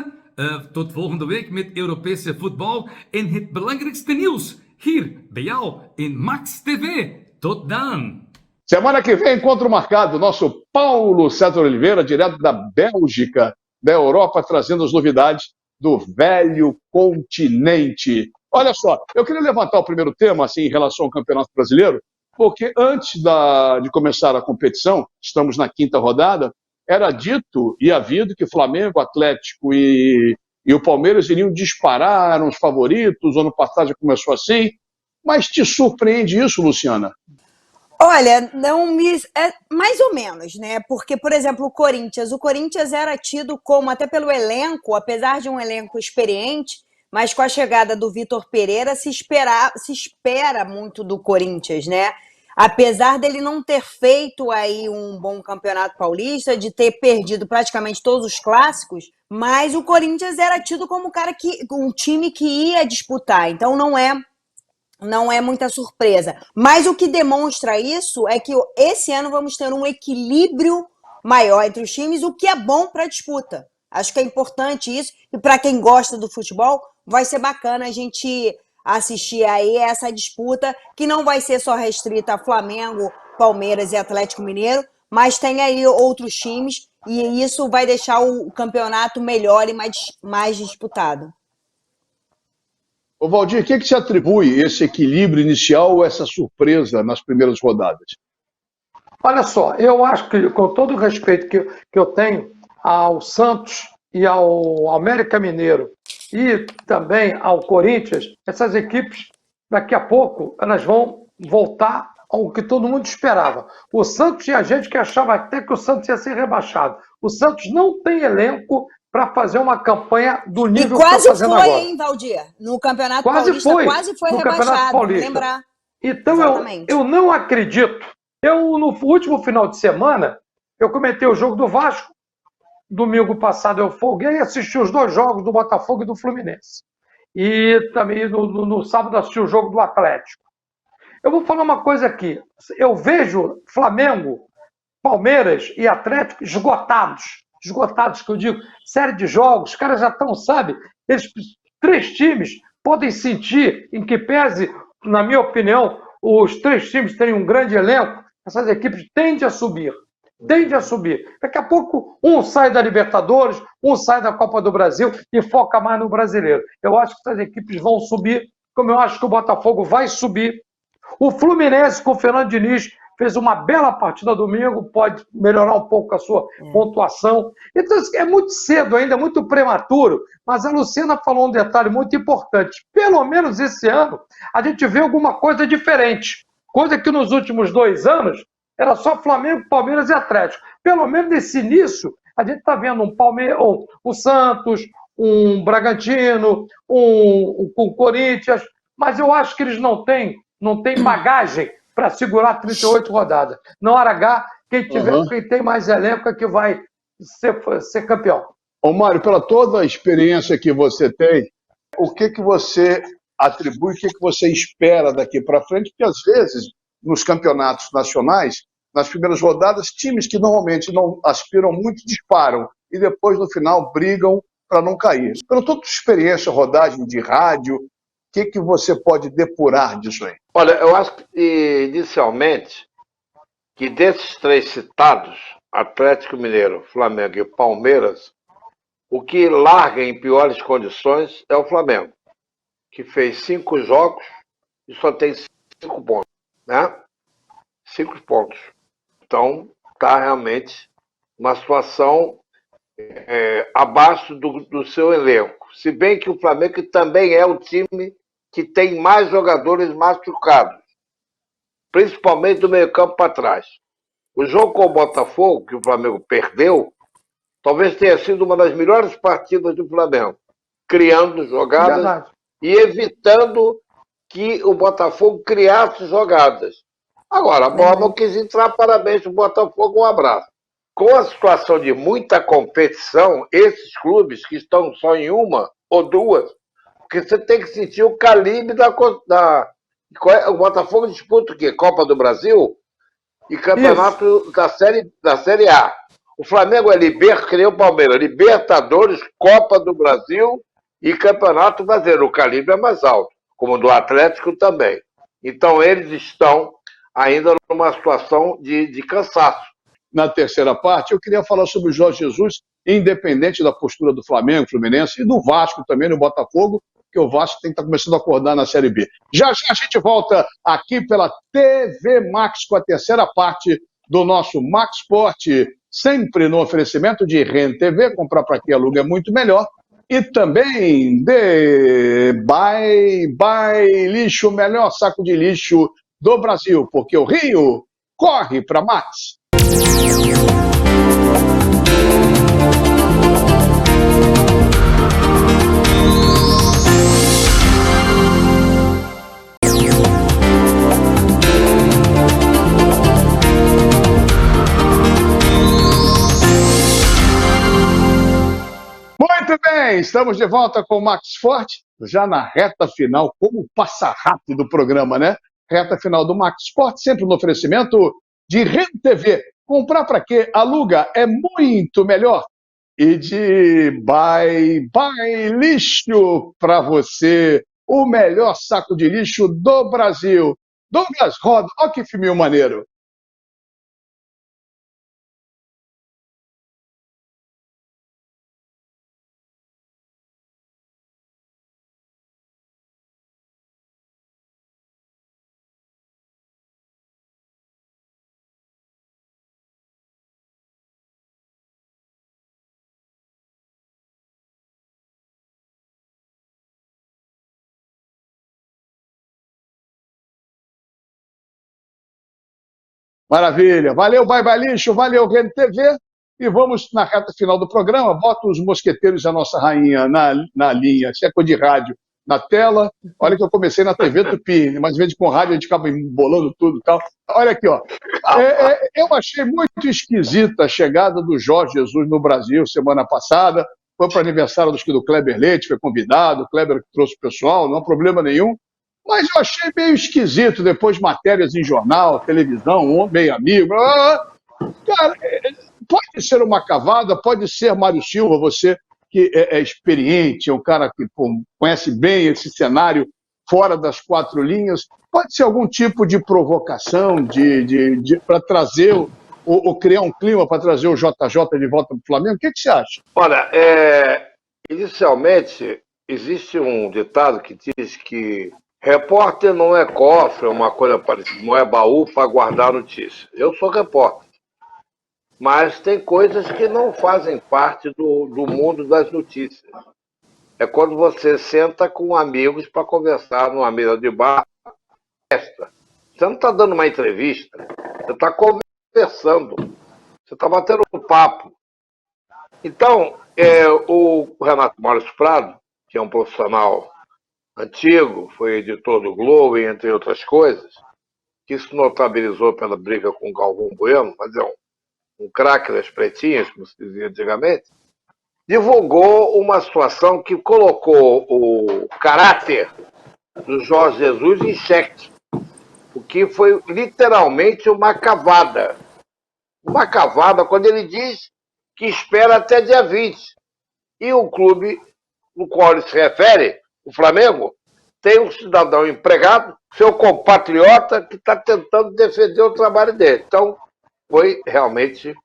Tot volgende week met Europese voetbal en het belangrijkste nieuws hier bij jou in Max TV. Tot dan! Semana que vem, encontro marcado. Nosso Paulo César Oliveira, direto da Bélgica, da Europa, trazendo as novidades do velho continente. Olha só, eu queria levantar o primeiro tema assim, em relação ao Campeonato Brasileiro, porque antes de começar a competição, estamos na 5ª rodada, era dito e havido que Flamengo, Atlético e o Palmeiras iriam disparar, eram os favoritos, o ano passado já começou assim, mas te surpreende isso, Luciana? Olha, mais ou menos, né? Porque, por exemplo, o Corinthians era tido como, até pelo elenco, apesar de um elenco experiente, mas com a chegada do Vitor Pereira se espera muito do Corinthians, né? Apesar dele não ter feito aí um bom campeonato paulista, de ter perdido praticamente todos os clássicos, mas o Corinthians era tido como um time que ia disputar, então não é muita surpresa. Mas o que demonstra isso é que esse ano vamos ter um equilíbrio maior entre os times, o que é bom para a disputa. Acho que é importante isso, e para quem gosta do futebol, vai ser bacana a gente assistir aí essa disputa, que não vai ser só restrita a Flamengo, Palmeiras e Atlético Mineiro, mas tem aí outros times, e isso vai deixar o campeonato melhor e mais disputado. Ô Valdir, o que se atribui esse equilíbrio inicial ou essa surpresa nas primeiras rodadas? Olha só, eu acho que, com todo o respeito que eu tenho ao Santos e ao América Mineiro e também ao Corinthians, essas equipes, daqui a pouco, elas vão voltar ao que todo mundo esperava. O Santos tinha gente que achava até que o Santos ia ser rebaixado. O Santos não tem elenco para fazer uma campanha do nível que está fazendo agora. Quase foi, hein, Valdir? No Campeonato Paulista, quase foi rebaixado, lembrar. Então, eu não acredito. No último final de semana, eu comentei o jogo do Vasco. Domingo passado eu folguei e assisti os 2 jogos do Botafogo e do Fluminense. E também no sábado assisti o jogo do Atlético. Eu vou falar uma coisa aqui. Eu vejo Flamengo, Palmeiras e Atlético esgotados, que eu digo, série de jogos, os caras já estão, sabe? Eles, 3 times podem sentir, em que pese, na minha opinião, os 3 times terem um grande elenco, essas equipes tendem a subir. Daqui a pouco, um sai da Libertadores, um sai da Copa do Brasil e foca mais no brasileiro. Eu acho que essas equipes vão subir, como eu acho que o Botafogo vai subir. O Fluminense, com o Fernando Diniz, fez uma bela partida domingo, pode melhorar um pouco a sua pontuação. Então, é muito cedo ainda, muito prematuro, mas a Luciana falou um detalhe muito importante. Pelo menos esse ano, a gente vê alguma coisa diferente. Coisa que nos últimos 2 anos Era só Flamengo, Palmeiras e Atlético. Pelo menos nesse início, a gente está vendo um Palmeiras, um Santos, um Bragantino, um Corinthians, mas eu acho que eles não têm bagagem para segurar 38 rodadas. Na hora H, quem tem mais elenco é que vai ser campeão. Ô Mário, pela toda a experiência que você tem, o que você atribui, o que você espera daqui para frente? Porque às vezes, nos campeonatos nacionais, nas primeiras rodadas, times que normalmente não aspiram muito disparam e depois, no final, brigam para não cair. Pela toda a experiência, rodagem de rádio, o que você pode depurar disso aí? Olha, eu acho que, inicialmente, que desses três citados, Atlético Mineiro, Flamengo e Palmeiras, o que larga em piores condições é o Flamengo, que fez 5 jogos e só tem 5 pontos, né? 5 pontos. Então, está realmente uma situação abaixo do seu elenco. Se bem que o Flamengo também é o time que tem mais jogadores machucados, principalmente do meio-campo para trás. O jogo com o Botafogo, que o Flamengo perdeu, talvez tenha sido uma das melhores partidas do Flamengo, criando jogadas e evitando que o Botafogo criasse jogadas. Agora, a bola não quis entrar, parabéns para o Botafogo, um abraço. Com a situação de muita competição, esses clubes que estão só em uma ou duas, porque você tem que sentir o calibre o Botafogo disputa o quê? Copa do Brasil e campeonato da Série A. O Flamengo é que nem o Palmeiras, Libertadores, Copa do Brasil e Campeonato Brasileiro. O calibre é mais alto, como o do Atlético também. Então, eles estão ainda numa situação de cansaço. Na terceira parte, eu queria falar sobre o Jorge Jesus, independente da postura do Flamengo, Fluminense e do Vasco também, no Botafogo, que o Vasco tem que estar começando a acordar na Série B. Já já a gente volta aqui pela TV Max com a terceira parte do nosso Max Sport, sempre no oferecimento de Ren TV, comprar para quem aluga é muito melhor, e também de Bye Lixo, o melhor saco de lixo do Brasil, porque o Rio corre para Max. Muito bem, estamos de volta com o Max Forte, já na reta final, como passa rápido o programa, né? Reta final do Max Sport, sempre no oferecimento de Ren TV. Comprar para quê? Aluga é muito melhor. E de Bye Lixo para você, o melhor saco de lixo do Brasil. Douglas Roda, olha que filminho maneiro. Maravilha. Valeu, Bye Lixo, valeu, Ren TV. E vamos na reta final do programa. Bota os mosqueteiros da nossa rainha na linha. Se é coisa de rádio, na tela. Olha que eu comecei na TV Tupi, mas às vezes com rádio a gente acaba embolando tudo e tal. Olha aqui, ó. Eu achei muito esquisita a chegada do Jorge Jesus no Brasil semana passada. Foi para o aniversário do Kleber Leite, foi convidado, o Kleber trouxe o pessoal, não há problema nenhum. Mas eu achei meio esquisito, depois matérias em jornal, televisão, meio amigo. Cara, pode ser uma cavada, pode ser Mário Silva, você que é experiente, é um cara que conhece bem esse cenário fora das quatro linhas, pode ser algum tipo de provocação para trazer ou criar um clima para trazer o JJ de volta para o Flamengo? O que você acha? Olha, inicialmente existe um ditado que diz que repórter não é cofre, uma coisa parecida, não é baú para guardar notícia. Eu sou repórter, mas tem coisas que não fazem parte do mundo das notícias. É quando você senta com amigos para conversar numa mesa de bar. Você não está dando uma entrevista, você está conversando conversando, você está batendo um papo. Então, o Renato Maurício Prado, que é um profissional antigo, foi editor do Globo, entre outras coisas, que se notabilizou pela briga com o Galvão Bueno, mas é um craque das pretinhas, como se dizia antigamente, divulgou uma situação que colocou o caráter do Jorge Jesus em xeque, o que foi literalmente uma cavada. Uma cavada quando ele diz que espera até dia 20. E o clube no qual ele se refere, o Flamengo, tem um cidadão empregado, seu compatriota, que está tentando defender o trabalho dele. Então, foi realmente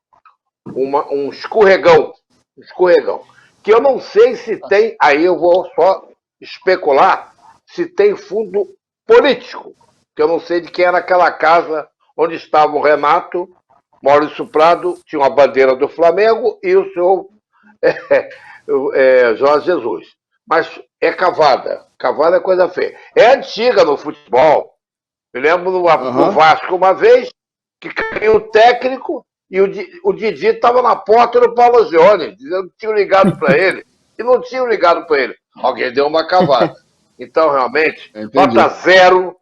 um escorregão. Um escorregão. Que eu não sei se tem, aí eu vou só especular, se tem fundo político. Que eu não sei de quem era aquela casa onde estava o Renato Maurício Prado, tinha uma bandeira do Flamengo e o senhor Jorge Jesus. Mas é cavada. Cavada é coisa feia. É antiga no futebol. Eu lembro no Vasco uma vez que caiu o técnico e o Didi estava na porta do Paulo Gione, dizendo que tinham ligado para ele. E não tinham ligado para ele. Alguém deu uma cavada. Então, realmente, nota 0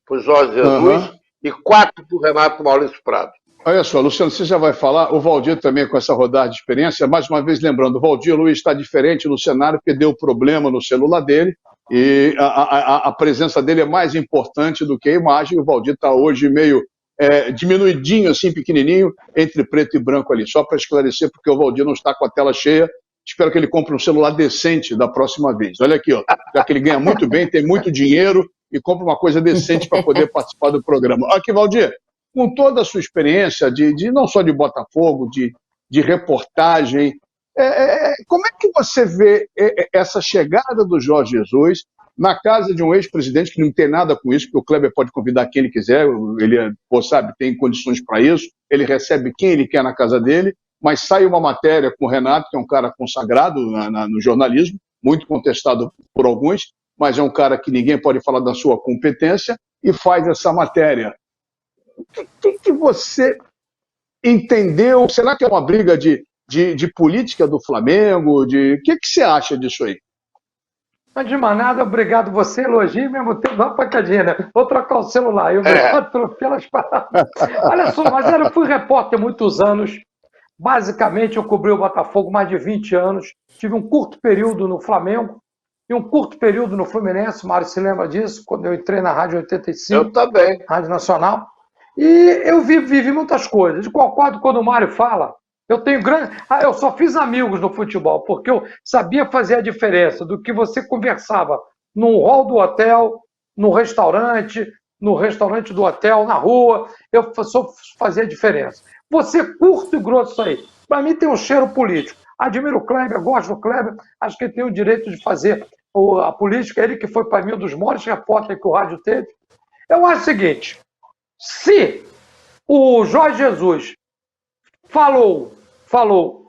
para o Jorge Jesus e 4 para o Renato Maurício Prado. Olha só, Luciano, você já vai falar, o Valdir também com essa rodada de experiência, mais uma vez lembrando, o Valdir Luiz está diferente no cenário porque deu problema no celular dele e a presença dele é mais importante do que a imagem. O Valdir está hoje meio diminuidinho, assim, pequenininho, entre preto e branco ali, só para esclarecer, porque o Valdir não está com a tela cheia. Espero que ele compre um celular decente da próxima vez. Olha aqui, ó, já que ele ganha muito bem, tem muito dinheiro e compra uma coisa decente para poder participar do programa. Aqui, Valdir, com toda a sua experiência, não só de Botafogo, de reportagem, como é que você vê essa chegada do Jorge Jesus na casa de um ex-presidente que não tem nada com isso, porque o Kleber pode convidar quem ele quiser, ele, sabe, tem condições para isso, ele recebe quem ele quer na casa dele, mas sai uma matéria com o Renato, que é um cara consagrado no jornalismo, muito contestado por alguns, mas é um cara que ninguém pode falar da sua competência, e faz essa matéria. O que você entendeu? Será que é uma briga de política do Flamengo? O que você acha disso aí? Antes de mais nada, obrigado. Você elogia e mesmo tempo dá uma pancadinha, né? Vou trocar o celular. Eu atropelo as palavras. Olha só, mas eu fui repórter há muitos anos. Basicamente, eu cobri o Botafogo mais de 20 anos. Tive um curto período no Flamengo e um curto período no Fluminense. O Mário se lembra disso, quando eu entrei na Rádio 85. Eu também. Rádio Nacional. E eu vivi muitas coisas. Eu concordo quando o Mário fala. Eu só fiz amigos no futebol, porque eu sabia fazer a diferença do que você conversava no hall do hotel, no restaurante do hotel, na rua. Eu só fazia a diferença. Você curto e grosso isso aí. Para mim tem um cheiro político. Admiro o Kleber, gosto do Kleber, acho que ele tem o direito de fazer a política. Ele que foi para mim um dos maiores repórteres que o rádio teve. Eu acho o seguinte, se o Jorge Jesus falou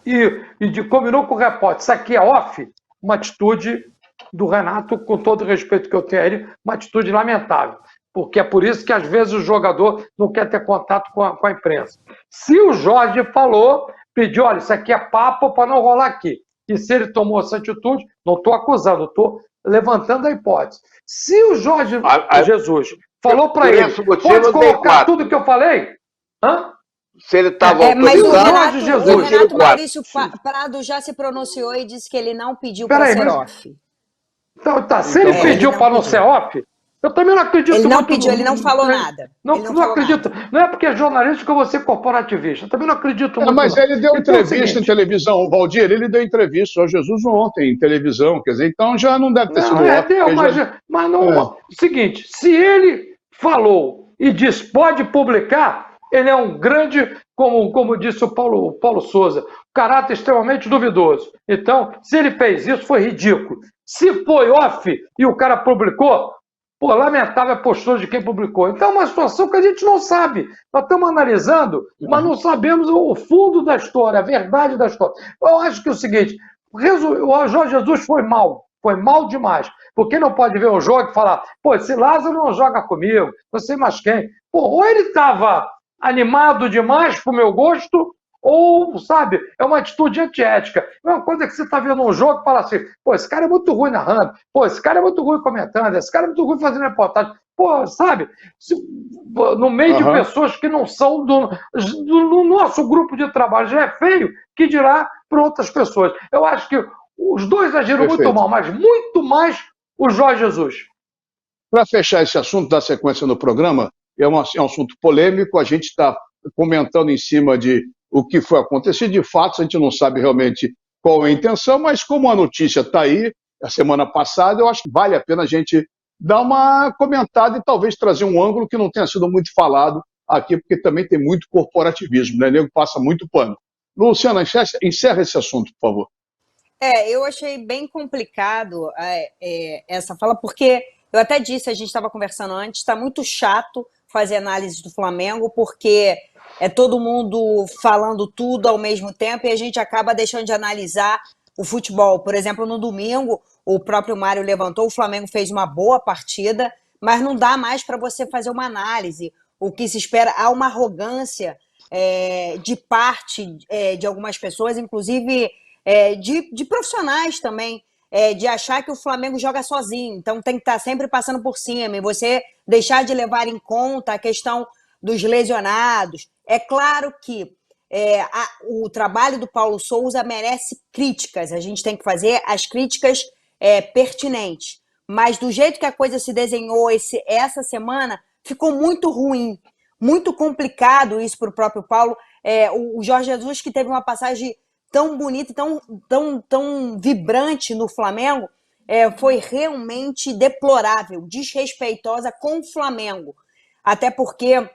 e combinou com o repórter, isso aqui é off, uma atitude do Renato, com todo o respeito que eu tenho a ele, uma atitude lamentável. Porque é por isso que às vezes o jogador não quer ter contato com a imprensa. Se o Jorge pediu, olha, isso aqui é papo para não rolar aqui. E se ele tomou essa atitude, não estou acusando, estou levantando a hipótese. Se o Jorge Jesus falou para ele, pode colocar tudo que eu falei? Se ele estava mas o Jesus. Renato Maurício Prado já se pronunciou e disse que ele não pediu para ser off. Então, se ele pediu para não ser off, eu também não acredito. Ele não pediu, ele não falou nada. Não acredito. Nada. Não é porque é jornalista que eu vou ser corporativista. Eu também não acredito muito. Mas ele deu entrevista em televisão. O Valdir, ele deu entrevista ao Jesus ontem em televisão. Quer dizer, então já não deve ter sido off. Mas não. Seguinte, se ele falou e diz pode publicar, ele é um grande, como disse o Paulo Souza, caráter extremamente duvidoso. Então, se ele fez isso, foi ridículo. Se foi off e o cara publicou, lamentável a postura de quem publicou. Então é uma situação que a gente não sabe. Nós estamos analisando, mas não sabemos o fundo da história, a verdade da história. Eu acho que é o seguinte, o Jorge Jesus foi mal demais. Porque não pode ver um jogo e falar, esse Lázaro não joga comigo, não sei mais quem. Ou ele estava animado demais pro meu gosto, ou, sabe, é uma atitude antiética. É uma coisa que você está vendo um jogo e fala assim, pô, esse cara é muito ruim narrando, pô, esse cara é muito ruim comentando, esse cara é muito ruim fazendo reportagem. Pô, sabe, no meio de pessoas que não são do nosso grupo de trabalho, já é feio, que dirá para outras pessoas. Eu acho que os dois agiram muito mal, mas muito mais o Jorge Jesus. Para fechar esse assunto, dar sequência no programa, é um assunto polêmico, a gente está comentando em cima de o que foi acontecido, de fato, a gente não sabe realmente qual é a intenção, mas como a notícia está aí, a semana passada, eu acho que vale a pena a gente dar uma comentada e talvez trazer um ângulo que não tenha sido muito falado aqui, porque também tem muito corporativismo, né? O nego passa muito pano. Luciana, encerra esse assunto, por favor. Eu achei bem complicado essa fala, porque eu até disse, a gente estava conversando antes, está muito chato fazer análise do Flamengo, porque é todo mundo falando tudo ao mesmo tempo e a gente acaba deixando de analisar o futebol. Por exemplo, no domingo, o próprio Mário levantou, o Flamengo fez uma boa partida, mas não dá mais para você fazer uma análise. O que se espera, há uma arrogância de parte de algumas pessoas, inclusive de profissionais também, de achar que o Flamengo joga sozinho, então tem que estar sempre passando por cima, e você deixar de levar em conta a questão dos lesionados. É claro que o trabalho do Paulo Souza merece críticas, a gente tem que fazer as críticas pertinentes, mas do jeito que a coisa se desenhou essa semana, ficou muito ruim, muito complicado isso para o próprio Paulo. O Jorge Jesus, que teve uma passagem tão bonita, tão vibrante no Flamengo, foi realmente deplorável, desrespeitosa com o Flamengo. Até porque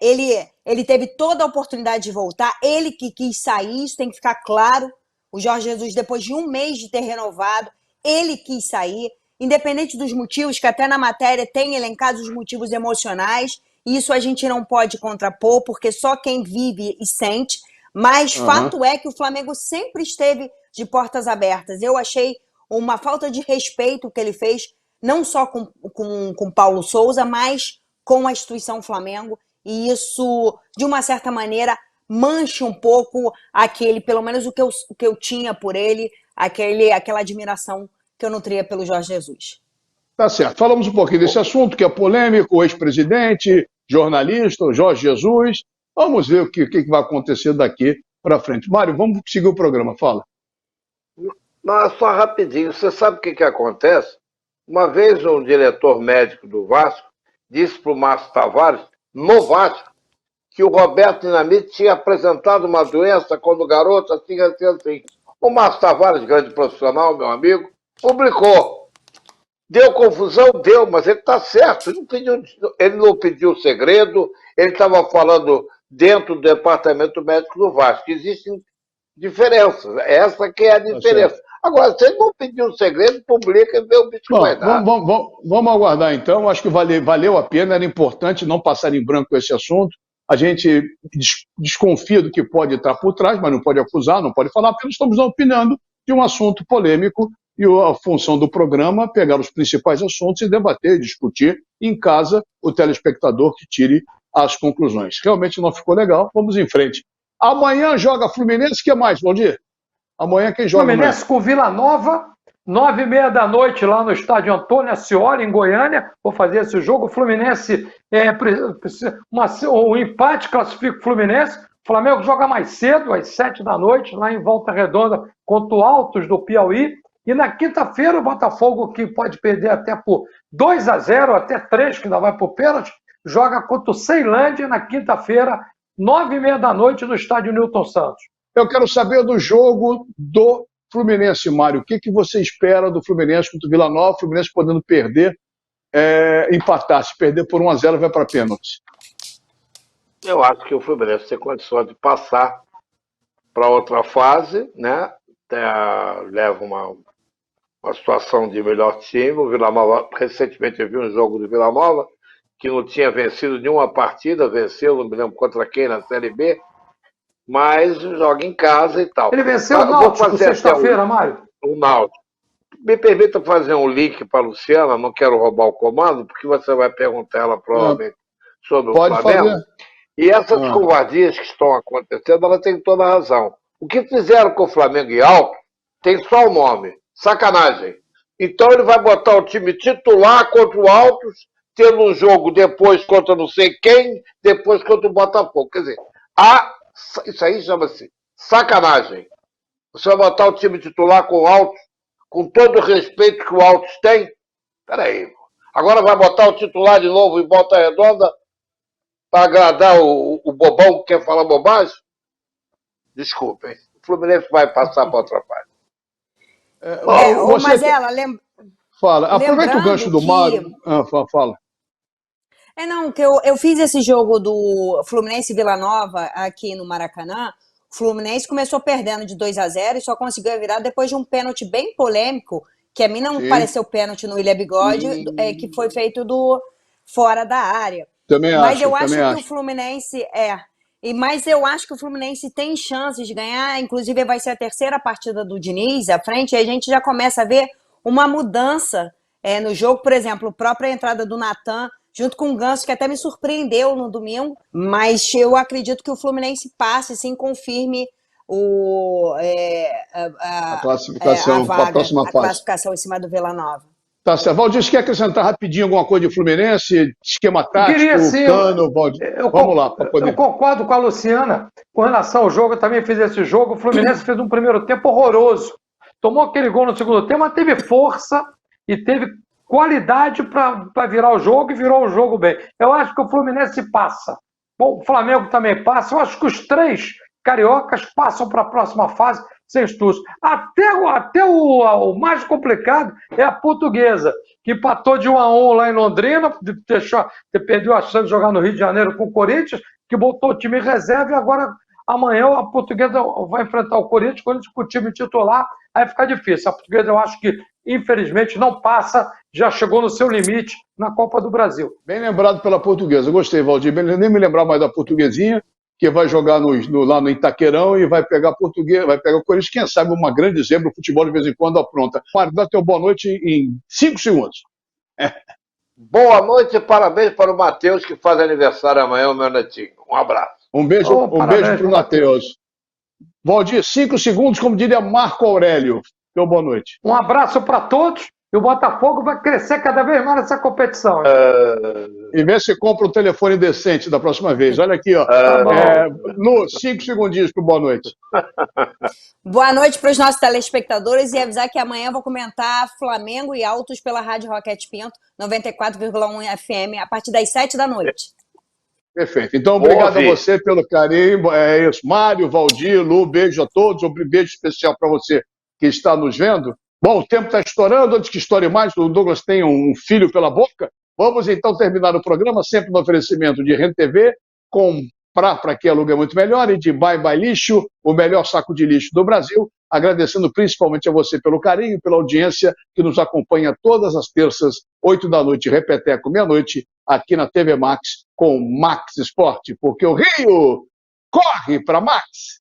ele teve toda a oportunidade de voltar, ele que quis sair, isso tem que ficar claro. O Jorge Jesus, depois de um mês de ter renovado, ele quis sair, independente dos motivos, que até na matéria tem elencados os motivos emocionais, isso a gente não pode contrapor, porque só quem vive e sente. Mas fato é que o Flamengo sempre esteve de portas abertas. Eu achei uma falta de respeito que ele fez, não só com Paulo Souza, mas com a instituição Flamengo. E isso, de uma certa maneira, mancha um pouco pelo menos o que eu tinha por ele, aquela admiração que eu nutria pelo Jorge Jesus. Tá certo. Falamos um pouquinho desse assunto, que é polêmico, o ex-presidente, jornalista, o Jorge Jesus. Vamos ver o que vai acontecer daqui para frente. Mário, vamos seguir o programa, fala. Não, só rapidinho. Você sabe o que acontece? Uma vez um diretor médico do Vasco disse para o Márcio Tavares, no Vasco, que o Roberto Dinamite tinha apresentado uma doença quando o garoto assim. O Márcio Tavares, grande profissional, meu amigo, publicou. Deu confusão? Deu, mas ele está certo. Ele não pediu segredo, ele estava falando dentro do departamento médico do Vasco. Existem diferenças. Essa que é a diferença. Agora, se ele não pediu segredo, publica e vê o bicho que vai dar. Vamos aguardar, então. Acho que valeu a pena, era importante não passar em branco esse assunto. A gente desconfia do que pode estar por trás, mas não pode acusar, não pode falar, porque nós estamos opinando de um assunto polêmico e a função do programa é pegar os principais assuntos e debater, discutir em casa, o telespectador que tire as conclusões. Realmente não ficou legal, vamos em frente. Amanhã joga Fluminense, o que mais, Valdir? Amanhã quem joga? Fluminense com Vila Nova, 9h30 da noite lá no estádio Antônio Ascioli, em Goiânia. Vou fazer esse jogo. O Fluminense, o empate classifica o Fluminense. O Flamengo joga mais cedo, às 7 da noite, lá em Volta Redonda, contra o Altos do Piauí. E na quinta-feira, o Botafogo, que pode perder até por 2-0, até 3, que ainda vai para o pênalti, joga contra o Ceilândia na quinta-feira, 9h30 da noite, no estádio Newton Santos. Eu quero saber do jogo do Fluminense, Mário. O que você espera do Fluminense contra o Vila Nova? O Fluminense podendo perder, empatar. Se perder por 1-0, vai para pênalti. Eu acho que o Fluminense tem condições de passar para outra fase, né? Leva uma situação de melhor time. O Vila Nova, recentemente eu vi um jogo do Vila Nova, que não tinha vencido nenhuma partida, venceu, não me lembro contra quem, na Série B, mas joga em casa e tal. Ele venceu o Náutico sexta-feira, Mário? O Náutico. Me permita fazer um link para a Luciana, não quero roubar o comando, porque você vai perguntar ela provavelmente sobre o Pode Flamengo. fazer. E essas covardias que estão acontecendo, ela tem toda a razão. O que fizeram com o Flamengo e Alto tem só o nome, sacanagem. Então ele vai botar o time titular contra o Altos, tendo um jogo depois contra não sei quem, depois contra o Botafogo. Quer dizer, isso aí chama-se sacanagem. Você vai botar o time titular com o Altos, com todo o respeito que o Altos tem? Peraí. Agora vai botar o titular de novo em Volta Redonda para agradar o bobão que quer falar bobagem? Desculpem. O Fluminense vai passar para outra parte. Mazela, Fala. Aproveita o gancho do Mário. Fala. Não, que eu fiz esse jogo do Fluminense e Vila Nova aqui no Maracanã. O Fluminense começou perdendo de 2-0 e só conseguiu virar depois de um pênalti bem polêmico, que a mim não pareceu pênalti no William Bigode, que foi feito fora da área. Mas eu acho que o Fluminense mas eu acho que o Fluminense tem chances de ganhar, inclusive vai ser a terceira partida do Diniz à frente, e a gente já começa a ver uma mudança no jogo, por exemplo, a própria entrada do Natan, junto com o Ganso, que até me surpreendeu no domingo, mas eu acredito que o Fluminense passe, sim, confirme a classificação para a próxima fase. A classificação em cima do Vila Nova. Tá certo. Valdir, você quer acrescentar rapidinho alguma coisa de Fluminense? Esquema tático, Cano, Valdir? Vamos lá. Eu concordo com a Luciana com relação ao jogo. Eu também fiz esse jogo. O Fluminense fez um primeiro tempo horroroso. Tomou aquele gol no segundo tempo, mas teve força e teve qualidade para virar o jogo e virou o jogo bem. Eu acho que o Fluminense passa. Bom, o Flamengo também passa. Eu acho que os três cariocas passam para a próxima fase sem estudos. Até o mais complicado é a Portuguesa, que empatou de 1-1 lá em Londrina, perdeu a chance de jogar no Rio de Janeiro com o Corinthians, que botou o time em reserva e agora amanhã a Portuguesa vai enfrentar o Corinthians com o time titular, aí fica difícil. A Portuguesa eu acho que, infelizmente, não passa, já chegou no seu limite na Copa do Brasil. Bem lembrado pela Portuguesa. Gostei, Valdir. Nem me lembrar mais da Portuguesinha, que vai jogar lá no Itaquerão e vai pegar Português, vai pegar o Corinthians, quem sabe uma grande zebra, o futebol de vez em quando apronta. Mário, dá teu boa noite em 5 segundos. Boa noite e parabéns para o Matheus, que faz aniversário amanhã, o meu netinho. Um abraço. Um beijo para o Matheus. Valdir, 5 segundos, como diria Marco Aurélio. Teu boa noite. Um abraço para todos. E o Botafogo vai crescer cada vez mais nessa competição. E vê se compra um telefone decente da próxima vez. Olha aqui, ó. 5 segundinhos para boa noite. Boa noite para os nossos telespectadores e avisar que amanhã eu vou comentar Flamengo e Altos pela Rádio Roquete Pinto, 94,1 FM, a partir das 7 da noite. Perfeito. Então, obrigado a você pelo carinho. É isso. Mário, Valdir, Lu, beijo a todos. Um beijo especial para você que está nos vendo. Bom, o tempo está estourando, antes que estoure mais, o Douglas tem um filho pela boca. Vamos então terminar o programa, sempre no oferecimento de Rede TV, para que aluga muito melhor, e de Bye Bye Lixo, o melhor saco de lixo do Brasil, agradecendo principalmente a você pelo carinho e pela audiência que nos acompanha todas as terças, 8 da noite, repeteco, meia-noite, aqui na TV Max, com Max Esporte, porque o Rio corre para Max!